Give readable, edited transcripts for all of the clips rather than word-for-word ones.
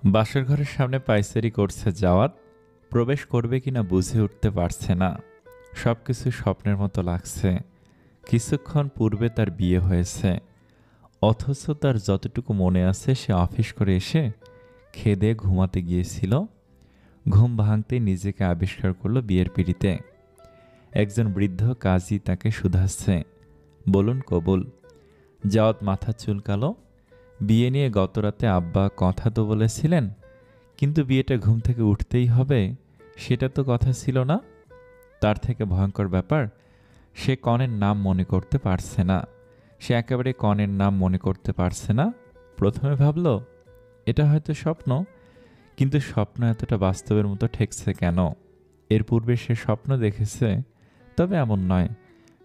বাসর ঘরের সামনে পায়চারি করছে জাওয়াত। প্রবেশ করবে কিনা বুঝে উঠতে পারছে না। সবকিছু স্বপ্নের মতো লাগছে। কিছুক্ষণ পূর্বে তার বিয়ে হয়েছে, অথচ তার যতটুকু মনে আছে সে অফিস করে এসে খেয়ে ঘুমাতে গিয়েছিল। ঘুম ভাঙতেই নিজেকে আবিষ্কার করলো বিয়ের পিঁড়িতে। একজন বৃদ্ধ কাজী তাকে শুধাচ্ছে, বলুন কবুল। জাওয়াত মাথা চুলকালো। বিয়ে নিয়ে গতরাতে আব্বা কথা তো বলেছিলেন, কিন্তু বিয়েটা ঘুম থেকে উঠতেই হবে, সেটা তো কথা ছিল না। তার থেকে ভয়ঙ্কর ব্যাপার, সে কনের নাম মনে করতে পারছে না। সে একেবারে কনের নাম মনে করতে পারছে না। প্রথমে ভাবল এটা হয়তো স্বপ্ন, কিন্তু স্বপ্ন এতটা বাস্তবের মতো ঠেকছে কেন? এর পূর্বে সে স্বপ্ন দেখেছে, তবে এমন নয়।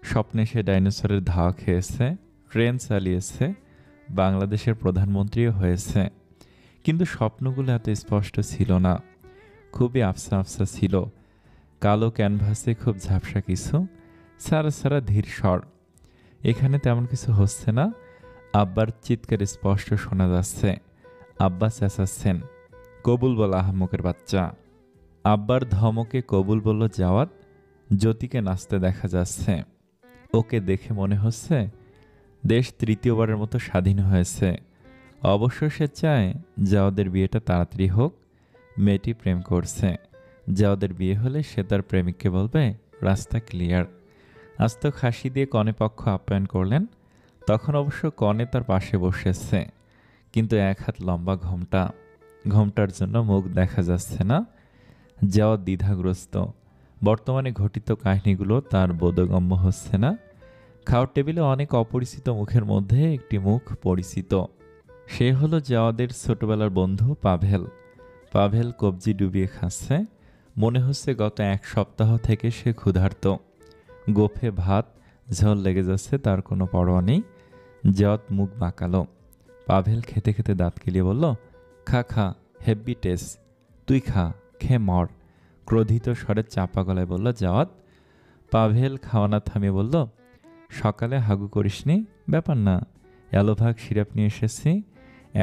স্বপ্নে সে ডাইনোসরের ধাওয়া খেয়েছে, ট্রেন চালিয়েছে, বাংলাদেশের প্রধানমন্ত্রীও হয়েছে। কিন্তু স্বপ্নগুলো এত স্পষ্ট ছিল না, খুবই আফসা আফসা ছিল। কালো ক্যানভাসে খুব ঝাপসা কিছু, সারা সারা ধীর স্বর। এখানে তেমন কিছু হচ্ছে না। আব্বার চিৎকার স্পষ্ট শোনা যাচ্ছে। আব্বা চেঁচাচ্ছেন, কবুল বল আহাম্মকের বাচ্চা। আব্বার ধমকে কবুল বলল জাওয়াত। জ্যোতিকে নাচতে দেখা যাচ্ছে। ওকে দেখে মনে হচ্ছে দেশ তৃতীয়বারের মতো স্বাধীন হয়েছে। অবশ্য সে চায় জাওয়াদের বিয়েটা তাড়াতাড়ি হোক। মেয়েটি প্রেম করছে। জাওয়াদের বিয়ে হলে সে তার প্রেমিককে বলবে রাস্তা ক্লিয়ার। আস্ত হাসি দিয়ে কনে পক্ষ আপ্যায়ন করলেন। তখন অবশ্য কনে তার পাশে বসেছে, কিন্তু এক হাত লম্বা ঘোমটা। ঘোমটার জন্য মুখ দেখা যাচ্ছে না। জাওয়াত দ্বিধাগ্রস্ত। বর্তমানে ঘটিত কাহিনীগুলো তার বোধগম্য হচ্ছে না। খাওয়ার টেবিলে অনেক অপরিচিত মুখের মধ্যে একটি মুখ পরিচিত। সে হলো জাওয়াদের ছোটবেলার বন্ধু পাভেল। পাভেল কবজি ডুবিয়ে খাচ্ছে। মনে হচ্ছে গত এক সপ্তাহ থেকে সে ক্ষুধার্ত। গোফে ভাত, ঝোল লেগে যাচ্ছে, তার কোনো পরোয়া নেই। জাওয়াত মুখ বাঁকালো। পাভেল খেতে খেতে দাঁত কিলিয়ে বলল, খা খা, হেব্বি টেস্ট, তুই খা, খেয়ে মর। ক্রোধিত স্বরে চাপা গলায় বলল জাওয়াত। পাভেল খাওয়ানা থামিয়ে বলল, সকালে হাগু করিসনি? ব্যাপার না, অ্যালোভাগ সিরাপ নিয়ে এসেছি,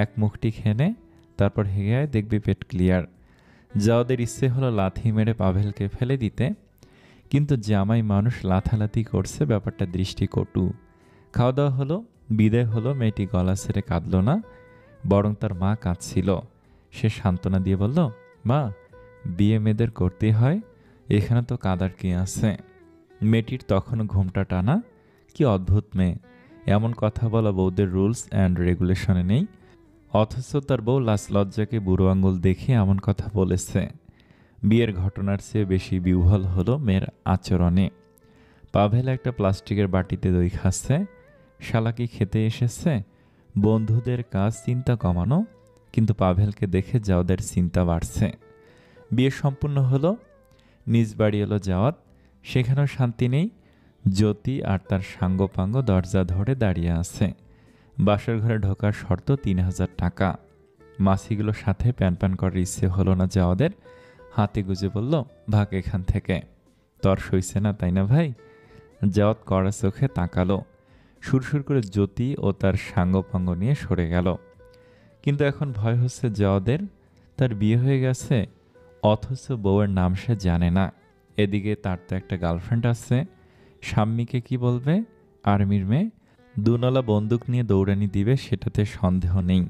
এক মুখটি খেয়ে নে, তারপর হেগে আয়, দেখবি পেট ক্লিয়ার। জাওয়াদের ইচ্ছে হলো লাথি মেরে পাভেলকে ফেলে দিতে, কিন্তু জামাই মানুষ লাথালাথি করছে, ব্যাপারটা দৃষ্টিকটু। খাওয়া দাওয়া হলো, বিদায় হলো। মেয়েটি গলা ছেড়ে কাঁদল না, বরং তার মা কাঁদছিল। সে সান্ত্বনা দিয়ে বলল, মা, বিয়ে মেয়েদের করতেই হয়, এখানে তো কাদার কি আছে? মেয়েটির তখনও ঘুমটা টানা। কি অদ্ভুত মেয়ে! এমন কথা বলা বউদের রুলস অ্যান্ড রেগুলেশনে নেই, অথচ তার বউ লাজ লজ্জাকে বুড়ো আঙুল দেখিয়ে এমন কথা বলেছে। বিয়ের ঘটনার চেয়ে বেশি বিহ্বল হলো মেয়ের আচরণে। পাভেল একটা প্লাস্টিকের বাটিতে দই খাচ্ছে। শালা কি খেতে এসেছে? বন্ধুদের কাজ চিন্তা কমানো, কিন্তু পাভেলকে দেখে জাওয়াদের চিন্তা বাড়ছে। বিয়ে সম্পূর্ণ হলো। নিজ বাড়ি এলো জাওয়াত। সেখানেও শান্তি নেই। জ্যোতি আর তার সাঙ্গপাঙ্গ দরজা ধরে দাঁড়িয়ে আছে। বাসর ঘরে ঢোকার শর্ত ৩,০০০ টাকা। মাছিগুলোর সাথে প্যান প্যান করার ইচ্ছে হলো না জাওয়াদের। হাতে গুজে বলল, ভাগ এখান থেকে। তর সইছে না, তাই না ভাই? জাওয়াত কড়া চোখে তাকালো। সুরসুর করে জ্যোতি ও তার সাঙ্গপাঙ্গ নিয়ে সরে গেল। কিন্তু এখন ভয় হচ্ছে জাওয়াদের। তার বিয়ে হয়ে গেছে, অথচ বউয়ের নাম সে জানে না। এদিকে তার তো একটা গার্লফ্রেন্ড আছে। স্বামীকে কি বলবে? আর্মির মেয়ে, দুনলা বন্দুক নিয়ে দৌড়ানি দিবে, সেটাতে সন্দেহ নেই।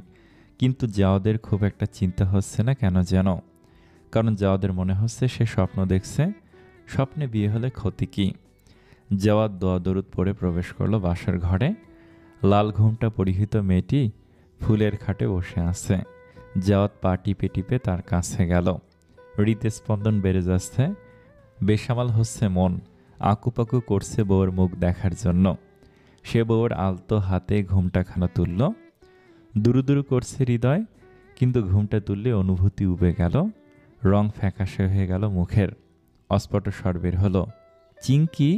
কিন্তু জাওয়াদের খুব একটা চিন্তা হচ্ছে না কেন যেন। কারণ জাওয়াদের মনে হচ্ছে সে স্বপ্ন দেখছে। স্বপ্নে বিয়ে হলে ক্ষতি কি? জাওয়াত দোয়া দরুদ পড়ে প্রবেশ করলো বাসার ঘরে। লাল ঘুমটা পরিহিত মেয়েটি ফুলের খাটে বসে আছে। জাওয়াত পা টিপে টিপে তার কাছে গেল। হৃদস্পন্দন বেড়ে যাচ্ছে। বেসামাল হচ্ছে মন। আকুপাকু করছে বউয়ের মুখ দেখার জন্য। সে বউয়ের আলতো হাতে ঘুমটাখানা তুলল। দুরু দুরু করছে হৃদয়, কিন্তু ঘুমটা তুললে অনুভূতি উবে গেল। রং ফ্যাকাশে হয়ে গেল মুখের। অস্ফুট স্বর বের হলো, চিঙ্কি।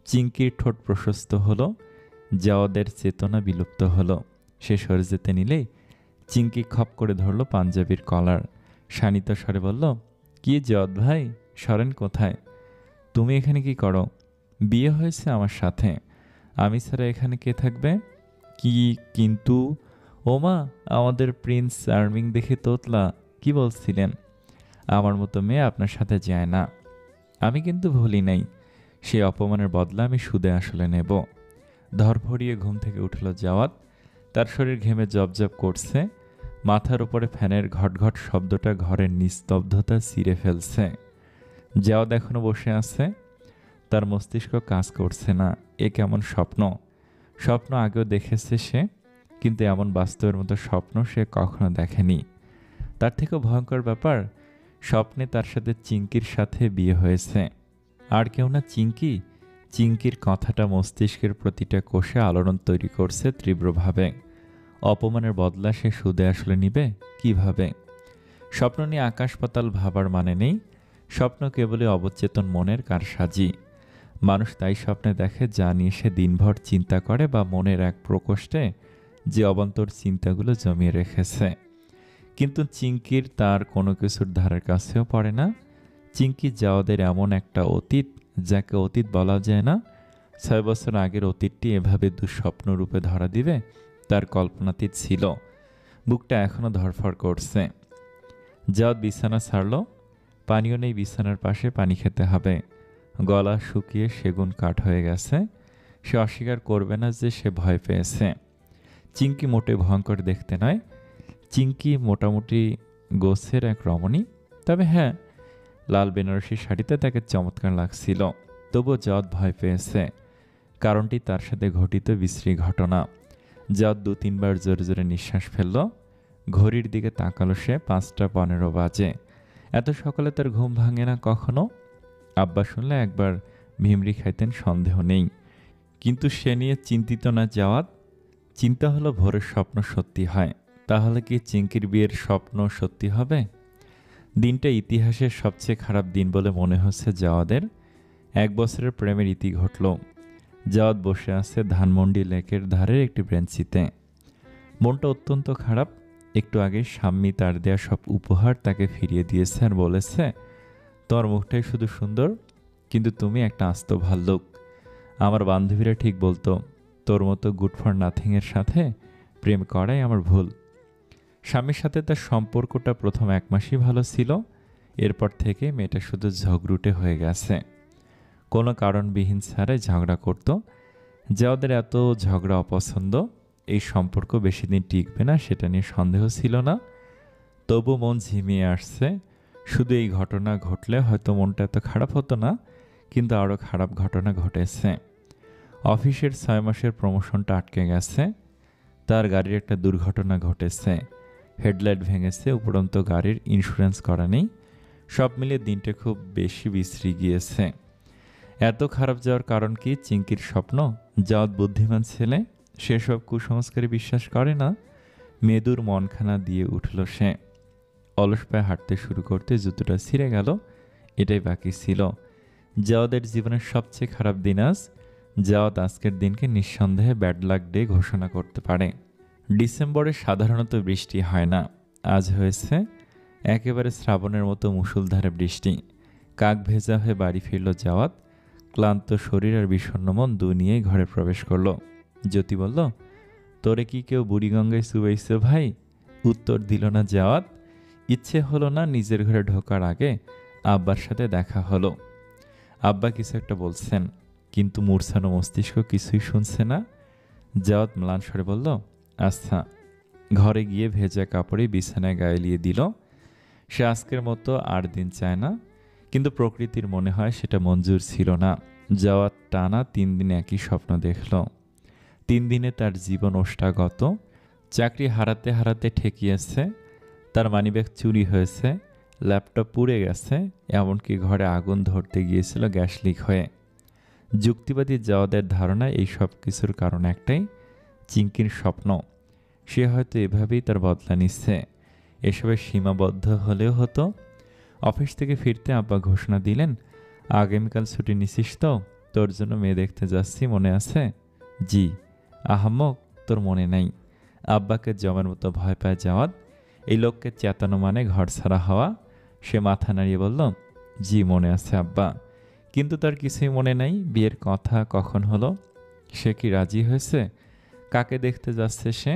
চিঙ্কির ঠোঁট প্রশস্ত হলো। জাওয়াদের চেতনা বিলুপ্ত হলো। সে সরে যেতে নিলেই চিঙ্কি খপ করে ধরল পাঞ্জাবির কলার। শানিত স্বরে বলল, কি জাওয়াত ভাই, সরেন কোথায়? তুমি এখানে কি করো? বিয়ে হয়েছে আমার সাথে, আমি ছাড়া এখানে কে থাকবে? কি কিন্তু? ওমা, আমাদের প্রিন্স চার্মিং দেখে তোতলা, কি বলছিলেন? আমার মতো মেয়ে আপনার সাথে যায় না। আমি কিন্তু ভুলি নাই, সেই অপমানের বদলা আমি সুদে আসলে নেব। ধরফড়িয়ে ঘুম থেকে উঠল জাওয়াত। তার শরীর ঘেমে জবজব করছে। মাথার উপরে ফ্যানের ঘটঘট শব্দটা ঘরের নিস্তব্ধতা ছিঁড়ে ফেলছে। জাওয়াত এখনো বসে আছে। তার মস্তিষ্ক কাজ করছে না। এ কেমন স্বপ্ন? স্বপ্ন আগেও দেখেছে সে, কিন্তু এমন বাস্তবের মতো স্বপ্ন সে কখনো দেখেনি। তার থেকেও ভয়ঙ্কর ব্যাপার, স্বপ্নে তার সাথে চিঙ্কির সাথে বিয়ে হয়েছে। আর কেউ না, চিঙ্কি। চিঙ্কির কথাটা মস্তিষ্কের প্রতিটা কোষে আলোড়ন তৈরি করছে তীব্রভাবে। অপমানের বদলা সে সুদে আসলে নিবে কিভাবে? স্বপ্ন নিয়ে আকাশ পাতাল ভাবার মানে নেই। স্বপ্ন কেবলই অবচেতন মনের কারসাজি। মানুষ তাই স্বপ্নে দেখে যা নিয়ে সে দিনভর চিন্তা করে, বা মনের এক প্রকোষ্ঠে যে অবান্তর চিন্তাগুলো জমিয়ে রেখেছে। কিন্তু চিঙ্কির তার কোনো কিছুর ধারের কাছেও পড়ে না। চিঙ্কি জাওয়াদের এমন একটা অতীত, যাকে অতীত বলা যায় না। ৬ বছর আগের অতীতটি এভাবে দুঃস্বপ্ন রূপে ধরা দিবে, তার কল্পনাতীত ছিল। বুকটা এখনো ধরফর করছে। জাওয়াদ বিছানা ছাড়ল। পানিও নেই বিছানার পাশে, পানি খেতে হবে। গলা শুকিয়ে সেগুন কাঠ হয়ে গেছে। সে অস্বীকার করবে না যে সে ভয় পেয়েছে। চিঙ্কি মোটে ভয়ঙ্কর দেখতে নয়। চিঙ্কি মোটামুটি গোছের এক রমণী। তবে হ্যাঁ, লাল বেনারসি শাড়িতে তাকে চমৎকার লাগছিল। তবুও জাওয়াদ ভয় পেয়েছে। কারণটি তার সাথে ঘটিত বিশ্রী ঘটনা। জাওয়াদ ২-৩ বার জোরে জোরে নিঃশ্বাস ফেলল। ঘড়ির দিকে তাকালো সে। ৫টা ১৫ বাজে। এত সকালে তার ঘুম ভাঙে না কখনো। আব্বা শুনলে একবার ভিমরি খাইতেন, সন্দেহ নেই। কিন্তু সে নিয়ে চিন্তিত না জাওয়াদ। চিন্তা হলো ভোরের স্বপ্ন সত্যি হয়, তাহলে কি চিঙ্কির বিয়ের স্বপ্ন সত্যি হবে? দিনটা ইতিহাসের সবচেয়ে খারাপ দিন বলে মনে হচ্ছে জাওয়াদের। ১ বছরের প্রেমের ইতি ঘটল। জাওয়াদ বসে আছে ধানমন্ডি লেকের ধারের একটি বেঞ্চিতে। মনটা অত্যন্ত খারাপ। একটু আগে স্বামী তার দেয়া সব উপহার তাকে ফিরিয়ে দিয়েছে আর বলেছে, তোমার মুখটাই শুধু সুন্দর, কিন্তু তুমি একটা আস্ত ভাল্লুক। আমার বান্ধবীরা ঠিক বলতো, তোর মতো গুড ফর নাথিংয়ের সাথে প্রেম করাই আমার ভুল। স্বামীর সাথে তার সম্পর্কটা প্রথম ১ মাসই ভালো ছিল। এরপর থেকে মেয়েটা শুধু ঝগড়ুটে হয়ে গেছে। কোনো কারণবিহীন ছাড়াই ঝগড়া করত। যাদের এত ঝগড়া অপছন্দ, এই সম্পর্ক বেশি দিন টিকবে না সেটা নিয়ে সন্দেহ ছিল না। তবু মন ঝিমিয়ে আসছে। শুধু এই ঘটনা ঘটলে হয়তো মনটা এত খারাপ হতো না, কিন্তু আরও খারাপ ঘটনা ঘটেছে। অফিসের ৬ মাসের প্রমোশনটা আটকে গেছে। তার গাড়ির একটা দুর্ঘটনা ঘটেছে। হেডলাইট ভেঙেছে, উপরন্ত গাড়ির ইন্স্যুরেন্স করা নেই। সব মিলিয়ে দিনটা খুব বেশি বিশ্রী গিয়েছে। এত খারাপ যাওয়ার কারণ কি? চিঙ্কির স্বপ্ন। জাওয়াদ বুদ্ধিমান ছেলে, সেসব কুসংস্কারে বিশ্বাস করে না। মেদুর মনখানা দিয়ে উঠল সে। অলস পায়ে হাঁটতে শুরু করতে জুতোটা ছিঁড়ে গেল। এটাই বাকি ছিল। জাওয়াদের জীবনের সবচেয়ে খারাপ দিন আজ। জাওয়াদ আজকের দিনকে নিঃসন্দেহে ব্যাড লাক ডে ঘোষণা করতে পারে। ডিসেম্বরে সাধারণত বৃষ্টি হয় না। আজ হয়েছে একেবারে শ্রাবণের মতো মুষলধারে বৃষ্টি। কাক ভেজা হয়ে বাড়ি ফিরল জাওয়াদ। ক্লান্ত শরীর আর বিষণ্ণ মন নিয়েই ঘরে প্রবেশ করল। জ্যোতি বলল, তোরে কি কেউ বুড়িগঙ্গায় চুবাইছে ভাই? উত্তর দিল না জাওয়াদ। ইচ্ছে হলো না। নিজের ঘরে ঢোকার আগে আব্বার সাথে দেখা হলো। আব্বা কিছু একটা বলছেন, কিন্তু মূর্ছানো মস্তিষ্ক কিছুই শুনছে না। জাওয়াদ ম্লান স্বরে বলল, আচ্ছা। ঘরে গিয়ে ভেজা কাপড়ে বিছানায় গায়ে দিল। সে আজকের মতো আর দিন চায় না, কিন্তু প্রকৃতির মনে হয় সেটা মঞ্জুর ছিল না। জাওয়াদ টানা ৩ দিন একই স্বপ্ন দেখল। ৩ দিনে তার জীবন ওষ্ঠাগত। চাকরি হারাতে হারাতে ঠেকিয়েছে। তার মানিব্যাগ চুরি হয়েছে, ল্যাপটপ পুড়ে গেছে, এমনকি ঘরে আগুন ধরতে গিয়েছিল গ্যাস লিক হয়ে। যুক্তিবাদী জাওয়াদের ধারণা এই সব কিছুর কারণ একটাই, চিঙ্কির স্বপ্ন। সে হয়তো এভাবেই তার বদলা নিচ্ছে। এসবে সীমাবদ্ধ হলেও হতো। অফিস থেকে ফিরতে আব্বা ঘোষণা দিলেন, আগামীকাল ছুটি নিছিস তো? তোর জন্য মেয়ে দেখতে যাচ্ছি, মনে আছে? জি। আহাম্মক, তোর মনে নাই? আব্বাকে জমের মতো ভয় পায় জাওয়াদ। এই লোককে চেতানো মানে ঘর ছাড়া হওয়া। সে মাথা নাড়িয়ে বলল, জি মনে আছে আব্বা। কিন্তু তার কিছুই মনে নাই। বিয়ের কথা কখন হলো? সে কি রাজি হয়েছে? কাকে দেখতে যাচ্ছে সে?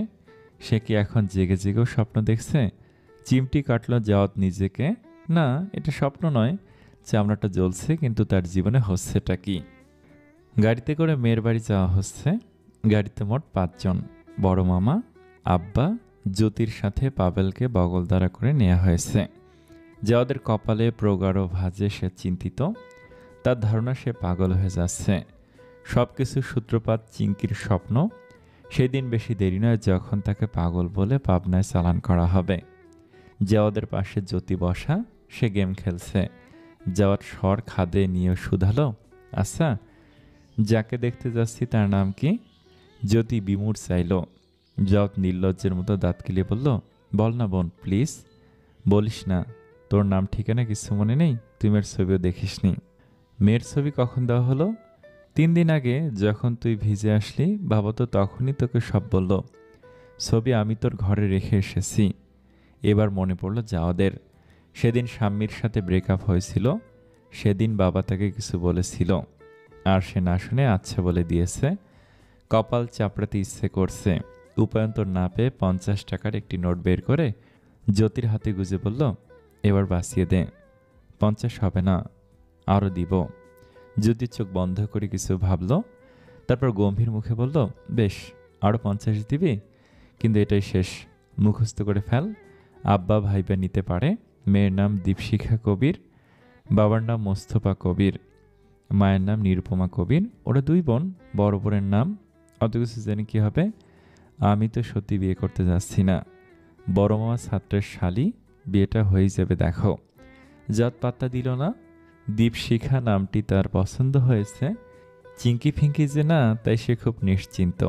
সে কি এখন জেগে জেগেও স্বপ্ন দেখছে? চিমটি কাটল জাওয়াত নিজেকে। না, এটা স্বপ্ন নয়। চামড়াটা জ্বলছে, কিন্তু তার জীবনে হচ্ছেটা কি? গাড়িতে করে মেয়ের বাড়ি যাওয়া হচ্ছে। গাড়িতে মোট 5 জন। বড় মামা, আব্বা, জ্যোতির সাথে পাবেলকে বগলদারা করে নেওয়া হয়েছে। জাওয়াদের কপালে প্রগাঢ় ভাঁজে সে চিন্তিত। তার ধারণা সে পাগল হয়ে যাচ্ছে। সবকিছু সূত্রপাত চিঙ্কির স্বপ্ন। সেদিন বেশি দেরি নয় যখন তাকে পাগল বলে পাবনায় চালান করা হবে। জাওয়াদের পাশে জ্যোতি বসা, সে গেম খেলছে। জাওয়াত স্বর খাদে নিয়ে শুধালো, আচ্ছা, যাকে দেখতে যাচ্ছি তার নাম কি? জ্যোতি বিমূঢ় চাইল। জাওয়াত নির্লজ্জের মতো দাঁত কিলিয়ে বলল, বল না বোন, প্লিজ। বলিস না, তোর নাম ঠিকানা কিছু মনে নেই? তুই মেয়ের ছবিও দেখিসনি। মেয়ের ছবি কখন দেওয়া হলো? 3 দিন আগে, যখন তুই ভিজে আসলি। বাবা তো তখনই তোকে সব বলল। ছবি আমি তোর ঘরে রেখে এসেছি। এবার মনে পড়ল জাওয়াদের। সেদিন শাম্মীর সাথে ব্রেকআপ হয়েছিল। সেদিন বাবা তাকে কিছু বলেছিল, আর সে না শুনে আচ্ছা বলে দিয়েছে। কপাল চাপড়াতে ইচ্ছে করছে। উপায়ন্তর না পেয়ে 50 টাকার একটি নোট বের করে জ্যোতির হাতে গুজে বলল, এবার বাঁচিয়ে দে। 50 হবে না, আরও দিব। জ্যোতির চোখ বন্ধ করে কিছু ভাবল, তারপর গম্ভীর মুখে বলল, বেশ, আরও 50 দিবি, কিন্তু এটাই শেষ। মুখস্থ করে ফেল। আব্বা ভাইবা নিতে পারে। মেয়ের নাম দীপশিখা কবির, বাবার নাম মোস্তফা কবির, মায়ের নাম নিরুপমা কবির। ওরা 2 বোন। বড় বোনের নাম অত কিছু জানি কি হবে? আমি তো সত্যি বিয়ে করতে যাচ্ছি না। বড় মামা ছাত্রের শালি, বিয়েটা হয়েই যাবে দেখো। জাত পাত্তা দিল না। দীপশিখা নামটি তার পছন্দ হয়েছে। চিঙ্কি ফিঙ্কি যে না, তাই সে খুব নিশ্চিন্ত।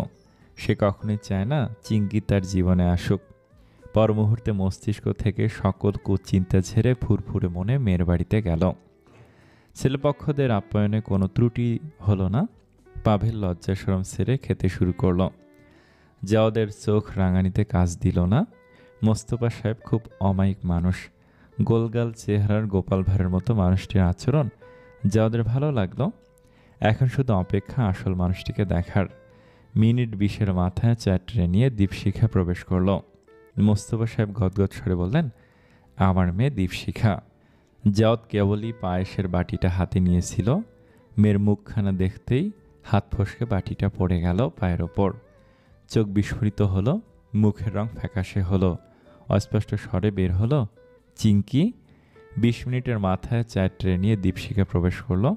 সে কখনোই চায় না চিঙ্কি তার জীবনে আসুক। পর মুহূর্তে মস্তিষ্ক থেকে সকল কুচিন্তা ঝেড়ে ফুরফুরে মনে মেয়ের বাড়িতে গেল। ছেলেপক্ষদের আপ্যায়নে কোনো ত্রুটি হলো না। পাভেল লজ্জা শরম ছেড়ে খেতে শুরু করল। জাওয়াদের চোখ রাঙানিতে কাজ দিল না। মোস্তফা সাহেব খুব অমায়িক মানুষ। গোলগাল চেহারার গোপাল ভাঁড়ের মতো মানুষটির আচরণ জাওয়াদের ভালো লাগলো। এখন শুধু অপেক্ষা আসল মানুষটিকে দেখার। মিনিট 20-এর মাথায় চ্যাটরে নিয়ে দীপশিখা প্রবেশ করল। মোস্তফা সাহেব গদগদ স্বরে বললেন, আমার মেয়ে দীপশিখা। জাওয়াত কেবলই পায়েসের বাটিটা হাতে নিয়েছিল। মেয়ের মুখখানা দেখতেই হাত ফসকে বাটিটা পড়ে গেল পায়ের ওপর। চোখ বিস্ফোরিত হলো, মুখের রং ফ্যাকাশে হলো। অস্পষ্ট স্বরে বের হলো, চিঙ্কি। 20 মিনিটের মাথায় চায়ের ট্রে নিয়ে দীপশিখা প্রবেশ করলো।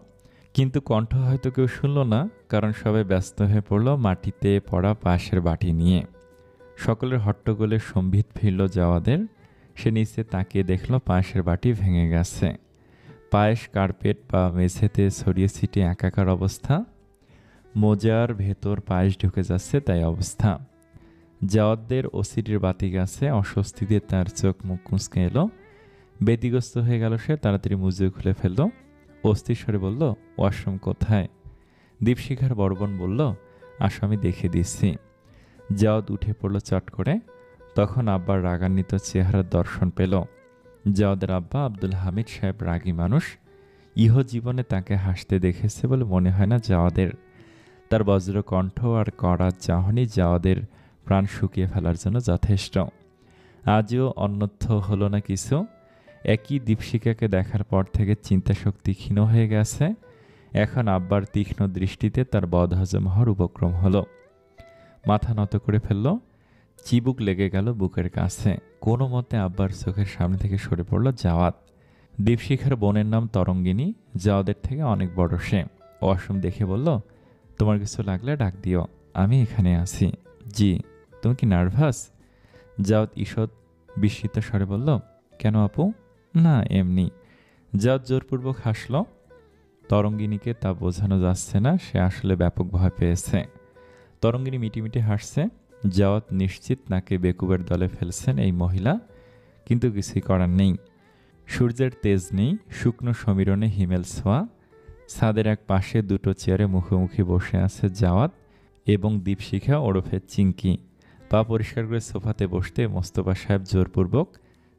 কিন্তু কণ্ঠ হয়তো কেউ শুনল না, কারণ সবাই ব্যস্ত হয়ে পড়ল মাটিতে পড়া পায়েসের বাটি নিয়ে। সকলের হট্টগোলে সম্বিত ফিরল জাওয়াদের। সে নিচে তাকিয়ে দেখল পায়েসের বাটি ভেঙে গেছে। পায়েস কার্পেট বা মেঝেতে ছড়িয়ে ছিটিয়ে একাকার অবস্থা। মোজার ভেতর পায়েস ঢুকে যাচ্ছে, তাই অবস্থা। জাওয়াদের ওসিডির বাতি গাছে অস্বস্তিতে তার চোখ মুখ কুঁচকে এলো। ব্যতিগ্রস্ত হয়ে গেল সে। তাড়াতাড়ি মুজে খুলে ফেলল। অস্থির স্বরে বলল, ওয়াশরুম কোথায়? দীপশিখার বড় বোন বলল, আসো আমি দেখে দিচ্ছি। জাওয়াদ উঠে পড়ল চট করে। তখন আব্বার রাগান্বিত চেহারার দর্শন পেল। জাওয়াদের আব্বা আব্দুল হামিদ সাহেব রাগী মানুষ। ইহজীবনে তাকে হাসতে দেখেছে বলে মনে হয় না জাওয়াদের। তার বজ্র কণ্ঠ আর কড়া চাহনি জাওয়াদের প্রাণ শুকিয়ে ফেলার জন্য যথেষ্ট। আজও অন্যথ হলো না কিছু। একই দীপশিখাকে দেখার পর থেকে চিন্তাশক্তি ক্ষীণ হয়ে গেছে। এখন আব্বার তীক্ষ্ণ দৃষ্টিতে তার বদহজম হওয়ার উপক্রম হলো। মাথা নত করে ফেলল। চিবুক লেগে গেল বুকের কাছে। কোনো মতে আব্বার চোখের সামনে থেকে সরে পড়ল জাওয়াত। দীপশিখার বোনের নাম তরঙ্গিনী। জাওয়াদের থেকে অনেক বড় সে। ওয়াশরুম দেখে বলল, তোমার কিছু লাগলে ডাক দিও, আমি এখানে আছি। জি। তুমি কি নার্ভাস? জাওয়াত ঈষৎ বিস্মিত স্বরে বলল, কেন আপু? না, এমনি। জাওয়াত জোরপূর্বক হাসল। তরঙ্গিনীকে তা বোঝানো যাচ্ছে না, সে আসলে ব্যাপক ভয় পেয়েছে। তরঙ্গিনী মিটিমিটি হাসছে। জাওয়াত নিশ্চিত নাকে বেকুবের দলে ফেলছেন এই মহিলা, কিন্তু কিছুই করার নেই। সূর্যের তেজ নেই, শুকনো সমীরণে হিমেল ছোঁয়া। ছাদের এক পাশে 2টো চেয়ারে মুখোমুখি বসে আছে জাওয়াত এবং দীপশিখা ওরফে চিঙ্কি। পা পরিষ্কার করে সোফাতে বসতে মোস্তফা সাহেব জোরপূর্বক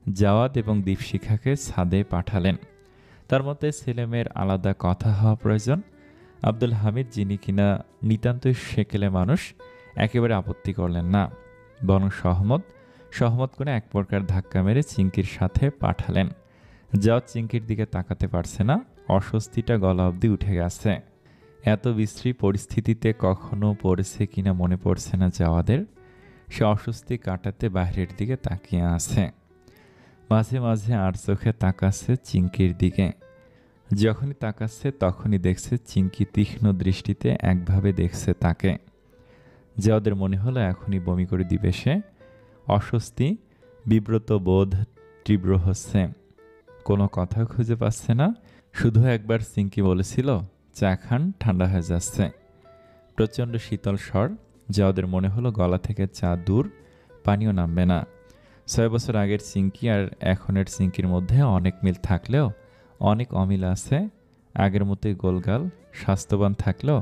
জাওয়াত এবং দীপশিখাকে ছাদে পাঠালেন। তার মতে ছেলেমেয়ের আলাদা কথা হওয়া প্রয়োজন। আব্দুল হামিদ, যিনি কিনা নিতান্তই সেকেলে মানুষ, একেবারে আপত্তি করলেন না। বরং সহমত করে এক প্রকার ধাক্কা মেরে চিংকির সাথে পাঠালেন। জাওয়াত চিংকির দিকে তাকাতে পারছে না, অস্বস্তিটা গলা অবধি উঠে গেছে। এত বিশ্রী পরিস্থিতিতে কখনো পড়েছে কিনা মনে পড়ছে না জাওয়াদের। সে অস্বস্তি কাটাতে বাইরের দিকে তাকিয়ে আছে। মাঝে মাঝে আর চোখে তাকাচ্ছে চিংকির দিকে। যখনই তাকাচ্ছে তখনই দেখছে চিংকি তীক্ষ্ণ দৃষ্টিতে একভাবে দেখছে তাকে। জাওয়াদের মনে হলো এখনই বমি করে দিবে সে। অস্বস্তি, বিব্রত বোধ তীব্র হচ্ছে। কোনো কথা খুঁজে পাচ্ছে না। শুধু একবার চিংকি বলেছিল, চা খান, ঠান্ডা হয়ে যাচ্ছে। প্রচণ্ড শীতল স্বর। জাওয়াদের মনে হলো গলা থেকে চা দূর, পানিও নামবে না। 6 বছর আগের চিংকি আর এখনের চিংকির মধ্যে অনেক মিল থাকলেও অনেক অমিল আছে। আগের মতোই গোলগাল, স্বাস্থ্যবান থাকলেও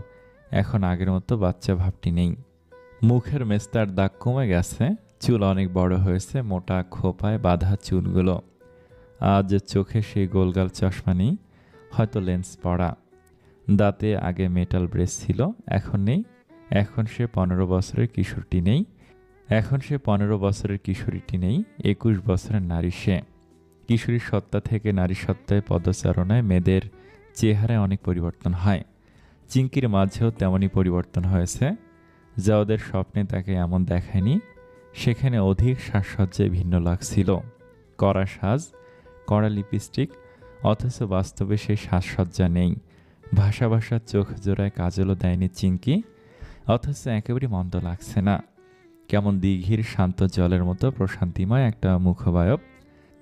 এখন আগের মতো বাচ্চা ভাবটি নেই। মুখের মেস্তার দাগ কমে গেছে, চুল অনেক বড় হয়েছে, মোটা খোপায় বাঁধা চুলগুলো। আজ চোখে সেই গোলগাল চশমা নেই, হয়তো লেন্স পড়া। দাঁতে আগে মেটাল ব্রেস ছিল, এখন নেই। এখন সে 15 বছরের কিশোরটি নেই। 21 বছরের নারী সে। কিশোরীর সত্তা থেকে নারী সত্তায় পদচারণায় মেয়েদের চেহারায় অনেক পরিবর্তন হয়। চিংকির মাঝেও তেমনই পরিবর্তন হয়েছে। জাওয়াদের স্বপ্নে তাকে এমন দেখায়নি। সেখানে অধিক সাজসজ্জায় ভিন্ন লাগছিল। কড়া সাজ, কড়া লিপস্টিক, অথচ বাস্তবে সেই সাজসজ্জা নেই। ভাষা চোখ জোড়ায় কাজলও দেয়নি চিংকি, অথচ একেবারেই মন্দ লাগছে না। কেমন দিঘির শান্ত জলের মতো প্রশান্তিময় একটা মুখবায়ব।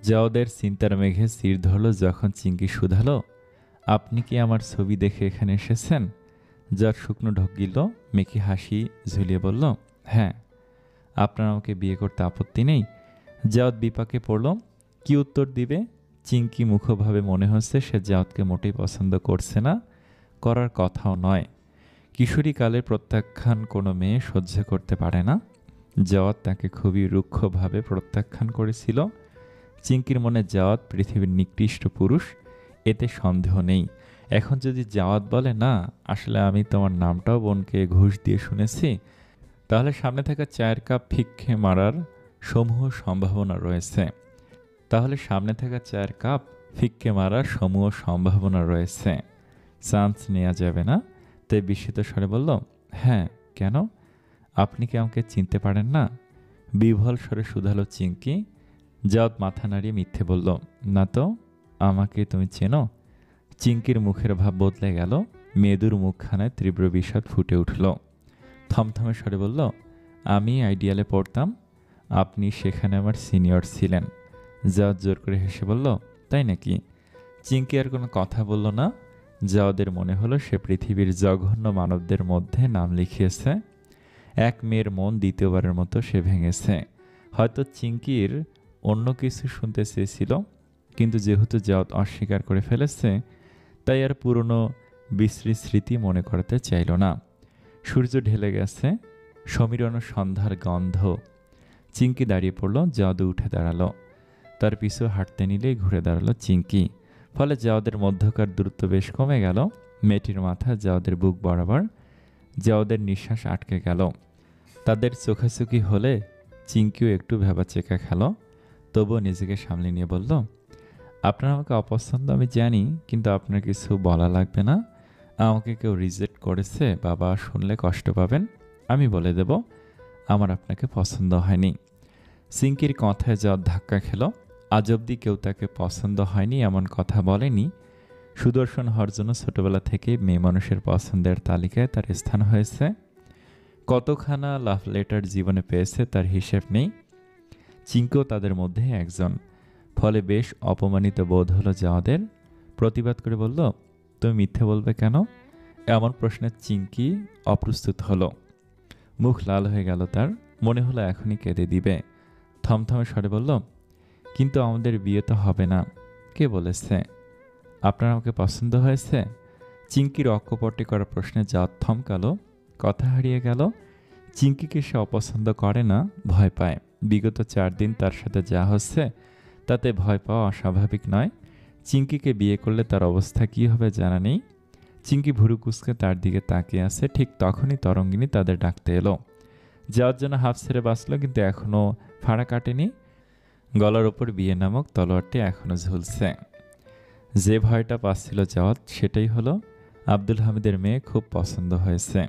জাওয়াদের চিন্তার মেঘে স্থির ধরল যখন চিংকি শুধালো, আপনি কি আমার ছবি দেখে এখানে এসেছেন? যার শুকনো ঢোক গিল, মেকি হাসি ঝুলিয়ে বলল, হ্যাঁ। আপনার আমাকে বিয়ে করতে আপত্তি নেই? জাওয়াদ বিপাকে পড়ল, কি উত্তর দিবে। চিংকি মুখভাবে মনে হচ্ছে সে জাওয়াদকে মোটেই পছন্দ করছে না, করার কথাও নয়। কিশোরীকালের প্রত্যাখ্যান কোনো মেয়ে সহ্য করতে পারে না। জাওয়াদ তাকে খুবই রুক্ষভাবে প্রত্যাখ্যান করেছিল। চিংকির মনে জাওয়াদ পৃথিবীর নিকৃষ্ট পুরুষ, এতে সন্দেহ নেই। এখন যদি জাওয়াদ বলে, না আসলে আমি তোমার নামটাও বোনকে ঘুষ দিয়ে শুনেছি, তাহলে সামনে থাকা চায়ের কাপ ফিক্ষে মারার সমূহ সম্ভাবনা রয়েছে। চান্স নেওয়া যাবে না। তাই বিস্মিত স্বরে বলল, হ্যাঁ, কেন? আপনি কি আমাকে চিনতে পারেন না? বিহ্বল স্বরে শুধালো চিংকি। জাওয়াদ মাথা নাড়িয়ে মিথ্যে বলল, না তো। আমাকে তুমি চেনো? চিংকির মুখের ভাব বদলে গেল। মেয়েদুর মুখখানায় তীব্র বিষাদ ফুটে উঠল। থমথমে স্বরে বলল, আমি আইডিয়ালে পড়তাম, আপনি সেখানে আমার সিনিয়র ছিলেন। জাওয়াদ জোর করে হেসে বলল, তাই নাকি? চিংকি আর কোনো কথা বলল না। জাওয়াদের মনে হলো সে পৃথিবীর জঘন্য মানবদের মধ্যে নাম লিখিয়েছে। এক মেয়ের মন দ্বিতীয়বারের মতো সে ভেঙেছে। হয়তো চিংকির অন্য কিছু শুনতে চেয়েছিল, কিন্তু যেহেতু জাওয়াদ অস্বীকার করে ফেলেছে, তাই আর পুরনো বিশ্রী স্মৃতি মনে করাতে চাইল না। সূর্য ঢেলে গেছে, সমীরণ সন্ধ্যার গন্ধ। চিংকি দাঁড়িয়ে পড়ল, জাওয়াদ উঠে দাঁড়ালো। তার পিছু হাঁটতে নিলেই ঘুরে দাঁড়ালো চিংকি। ফলে জাওয়াদের মধ্যকার দূরত্ব বেশ কমে গেল। মেয়েটির মাথা জাওয়াদের বুক বরাবর। জাওয়াদের নিঃশ্বাস আটকে গেল। তাদের চোখাচোখি হলে চিংকিও একটু ভেবাচেকা খেল, তবুও নিজেকে সামলে নিয়ে বলল, আপনার আমাকে অপছন্দ আমি জানি, কিন্তু আপনার কিছু বলা লাগবে না। আমাকে কেউ রিজেক্ট করেছে, বাবা শুনলে কষ্ট পাবেন। আমি বলে দেব আমার আপনাকে পছন্দ হয়নি। চিংকির কথায় জাওয়াদ ধাক্কা খেল। আজ অবধি কেউ তাকে পছন্দ হয়নি এমন কথা বলেনি। সুদর্শন হওয়ার জন্য ছোটবেলা থেকে মেয়ে মানুষের পছন্দের তালিকায় তার স্থান হয়েছে। কতখানা লাভ লেটার জীবনে পেয়েছে তার হিসেব নেই। চিংকিও তাদের মধ্যে একজন। ফলে বেশ অপমানিত বোধ হলো জাওয়াদের। প্রতিবাদ করে বলল, তুমি মিথ্যে বলবে কেন? এমন প্রশ্নে চিংকি অপ্রস্তুত হলো। মুখ লাল হয়ে গেল তার। মনে হলো এখনই কেঁদে দিবে। থমথমে স্বরে বলল, কিন্তু আমাদের বিয়ে তো হবে না। কে বলেছে? আপনার আমাকে পছন্দ হয়েছে? চিংকির অকপটে করা প্রশ্নে জাওয়াদ থমকালো, কথা হারিয়ে গেল। চিংকিকে সে অপছন্দ করে না, ভয় পায়। বিগত 4 দিন তার সাথে যা হচ্ছে তাতে ভয় পাওয়া অস্বাভাবিক নয়। চিংকিকে বিয়ে করলে তার অবস্থা কী হবে জানা নেই। চিংকি ভুরু কুঁচকে তার দিকে তাকিয়ে আছে। ঠিক তখনই তরঙ্গিনী তাদের ডাকতে এলো। যাওয়ার জন্য হাফ ছেড়ে বাঁচল, কিন্তু এখনও ফাড়া কাটেনি। গলার ওপর বিয়ে নামক তলোয়ারটি এখনও ঝুলছে। যে ভয়টা পাচ্ছিল জাওয়াত সেটাই হলো আব্দুল হামিদের মেয়ে খুব পছন্দ হয়েছে।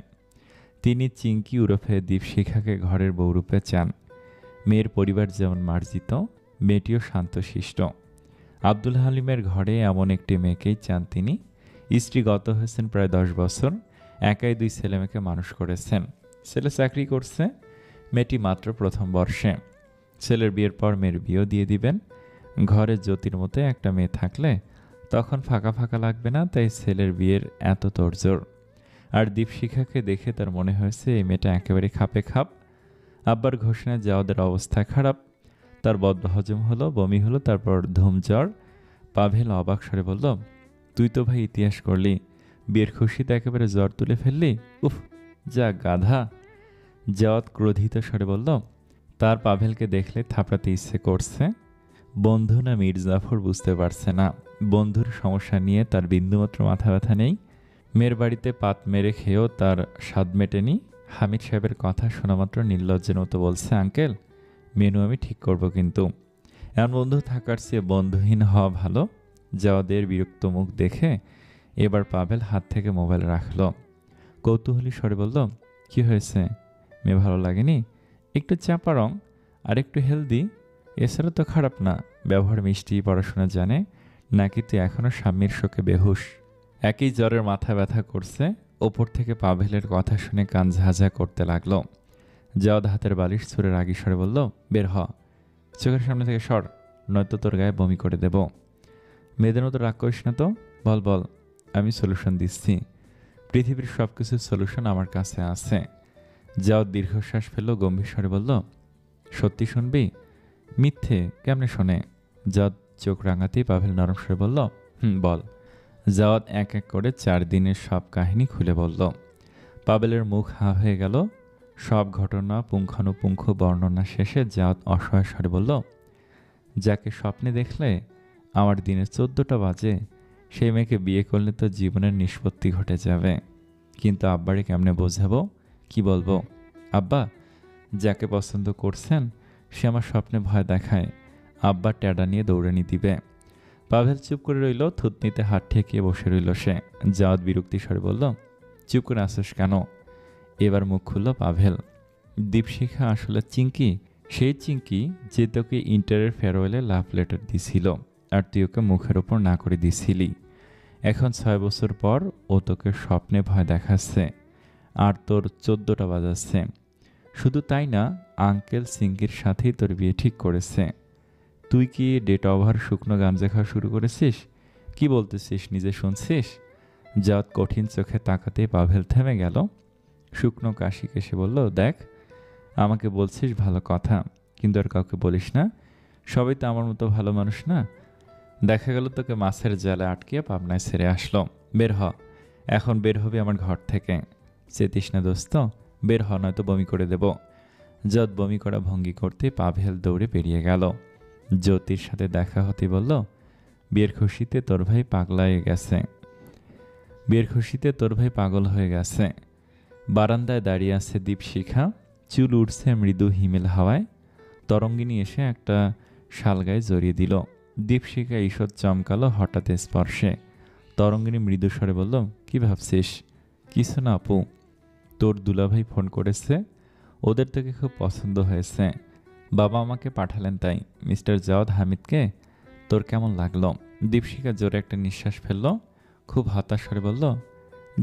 তিনি চিঙ্কি ওরফে দীপশিখাকে ঘরের বউরূপে চান। মেয়ের পরিবার যেমন মার্জিত, মেয়েটিও শান্তশিষ্ট। আব্দুল হালিমের ঘরে এমন একটি মেয়েকেই চান তিনি। স্ত্রী গত হয়েছেন প্রায় 10 বছর, একাই 2 ছেলেমেয়েকে মানুষ করেছেন। ছেলে চাকরি করছে, মেয়েটি মাত্র প্রথম বর্ষে। ছেলের বিয়ের পর মেয়ের বিয়েও দিয়ে দিবেন। ঘরে জ্যোতির মতো একটা মেয়ে থাকলে তখন ফাঁকা ফাঁকা লাগবে না, তাই ছেলের বিয়ের এত তোড়জোড়। আর দীপশিখাকে দেখে তার মনে হয়েছে এই মেয়েটা একেবারে খাপে খাপ। আব্বার ঘোষণায় জাওয়াদের অবস্থা খারাপ। তার বদ্ধ হজম হলো, বমি হলো, তারপর ধুম জ্বর। পাভেল অবাক স্বরে বলল, তুই তো ভাই ইতিহাস করলি, বিয়ের খুশিতে একেবারে জ্বর তুলে ফেললি। উফ, যা গাধা। জাওয়াত ক্রোধিত স্বরে বলল, তার পাভেলকে দেখলে থাপড়াতে ইচ্ছে করছে। বন্ধু না মীর জাফর বুঝতে পারছে না। বন্ধুর সমস্যা নিয়ে তার বিন্দুমাত্র মাথা ব্যথা নেই। মেয়ের বাড়িতে পাত মেরে খেয়েও তার স্বাদ মেটেনি। হামিদ সাহেবের কথা শোনামাত্র নির্লজ্জের মতো বলছে, আঙ্কেল, মেনু আমি ঠিক করব, কিন্তু এমন বন্ধু থাকার চেয়ে বন্ধুহীন হওয়া ভালো। জাওয়াদের বিরক্ত মুখ দেখে এবার পাভেল হাত থেকে মোবাইল রাখল। কৌতূহলী স্বরে বলল, কি হয়েছে? মেয়ে ভালো লাগেনি? একটু চাপা রং আর একটু হেলদি, এছাড়া তো খারাপ না। ব্যবহার মিষ্টি, পড়াশোনা জানে। নাকি তুই এখনও স্বামীর শোকে বেহুশ? একই জ্বরের মাথা ব্যথা করছে। ওপর থেকে পাভেলের কথা শুনে কান ঝাঝা করতে লাগলো। জাওয়াদ হাতের বালিশ ছুঁড়ে রাগী স্বরে বলল, বের হ, চোখের সামনে থেকে সর, নয়তো তোর গায়ে বমি করে দেব। মেয়েদের মতো রাগ করিস না তো, বল বল, আমি সলিউশন দিচ্ছি। পৃথিবীর সব কিছুর সলিউশন আমার কাছে আছে। জাওয়াদ দীর্ঘশ্বাস ফেলল, গম্ভীর স্বরে বলল, সত্যি শুনবি? মিথ্যে কেমনে শোনে? জাওয়াদ চোখ রাঙাতেই পাভেল নরম স্বরে বলল, বল। জাওয়াদ এক এক করে 4 দিনের সব কাহিনী খুলে বলল। পাভেলের মুখ হাঁ হয়ে গেল। সব ঘটনা পুঙ্খানুপুঙ্খ বর্ণনা শেষে জাওয়াদ অসহায় স্বরে বলল, যাকে স্বপ্নে দেখলে আমার দিনে 14টা বাজে, সেই মেয়েকে বিয়ে করলে তো জীবনের নিষ্পত্তি ঘটে যাবে। কিন্তু আব্বারে কেমনে বোঝাবো, কি বলবো? আব্বা, যাকে পছন্দ করছেন সে আমার স্বপ্নে ভয় দেখায়। আব্বা ট্যাডা নিয়ে দৌড়ানি দিবে। পাভেল চুপ করে রইল, থুতনিতে হাত ঠেকিয়ে বসে রইল সে। জাওয়াদ বিরক্তি স্বরে বলল, চুপ করে আসিস কেন? এবার মুখ খুলল পাভেল। দীপশিখা আসলে চিঙ্কি, সেই চিঙ্কি যে তোকে ইন্টারের ফেয়ারওয়েলে লাভ লেটার দিছিল, আর তুই ওকে মুখের ওপর না করে দিছিলি। এখন 6 বছর পর ও তোকে স্বপ্নে ভয় দেখাচ্ছে, আর তোর 14টা বাজাচ্ছে। শুধু তাই না, আঙ্কেল সিঙ্কির সাথেই তোর বিয়ে ঠিক করেছে। তুই কি ডেট ওভার শুকনো গাঞ্জা খাওয়া শুরু করেছিস? কি বলতেছিস, নিজে শুনছিস? জাওয়াদ কঠিন চোখে তাকাতে পাভেল থেমে গেল। শুকনো কাশি কেসে বলল, দেখ, আমাকে বলছিস ভালো কথা, কিন্তু আর কাউকে বলিস না। সবাই তো আমার মতো ভালো মানুষ না। দেখা গেল তোকে মাছের জালে আটকিয়ে পাবনায় ছেড়ে আসলো। বের হ, এখন বের হবি আমার ঘর থেকে। চেতিস না দোস্ত, বের হ, নয়তো বমি করে দেব। জাওয়াদ বমি করা ভঙ্গি করতে পাভেল দৌড়ে বেরিয়ে গেল। জ্যোতির সাথে দেখা হতে বলল, বিয়ের খুশিতে তোর ভাই পাগল হয়ে গেছে। বারান্দায় দাঁড়িয়ে আছে দীপশিখা, চুল উঠছে মৃদু হিমেল হাওয়ায়। তরঙ্গিনী এসে একটা শালগায়ে জড়িয়ে দিল। দীপশিখা ঈষৎ চমকালো হঠাৎ স্পর্শে। তরঙ্গিনী মৃদু স্বরে বলল, কি ভাবছিস? কিছু না আপু, তোর দুলাভাই ফোন করেছে, ওদের তোকে খুব পছন্দ হয়েছে। বাবা আমাকে পাঠালেন তাই। মিস্টার জাওয়াদ হামিদকে তোর কেমন লাগলো? দীপশিখা জোরে একটা নিঃশ্বাস ফেলল, খুব হতাশ স্বরে বলল,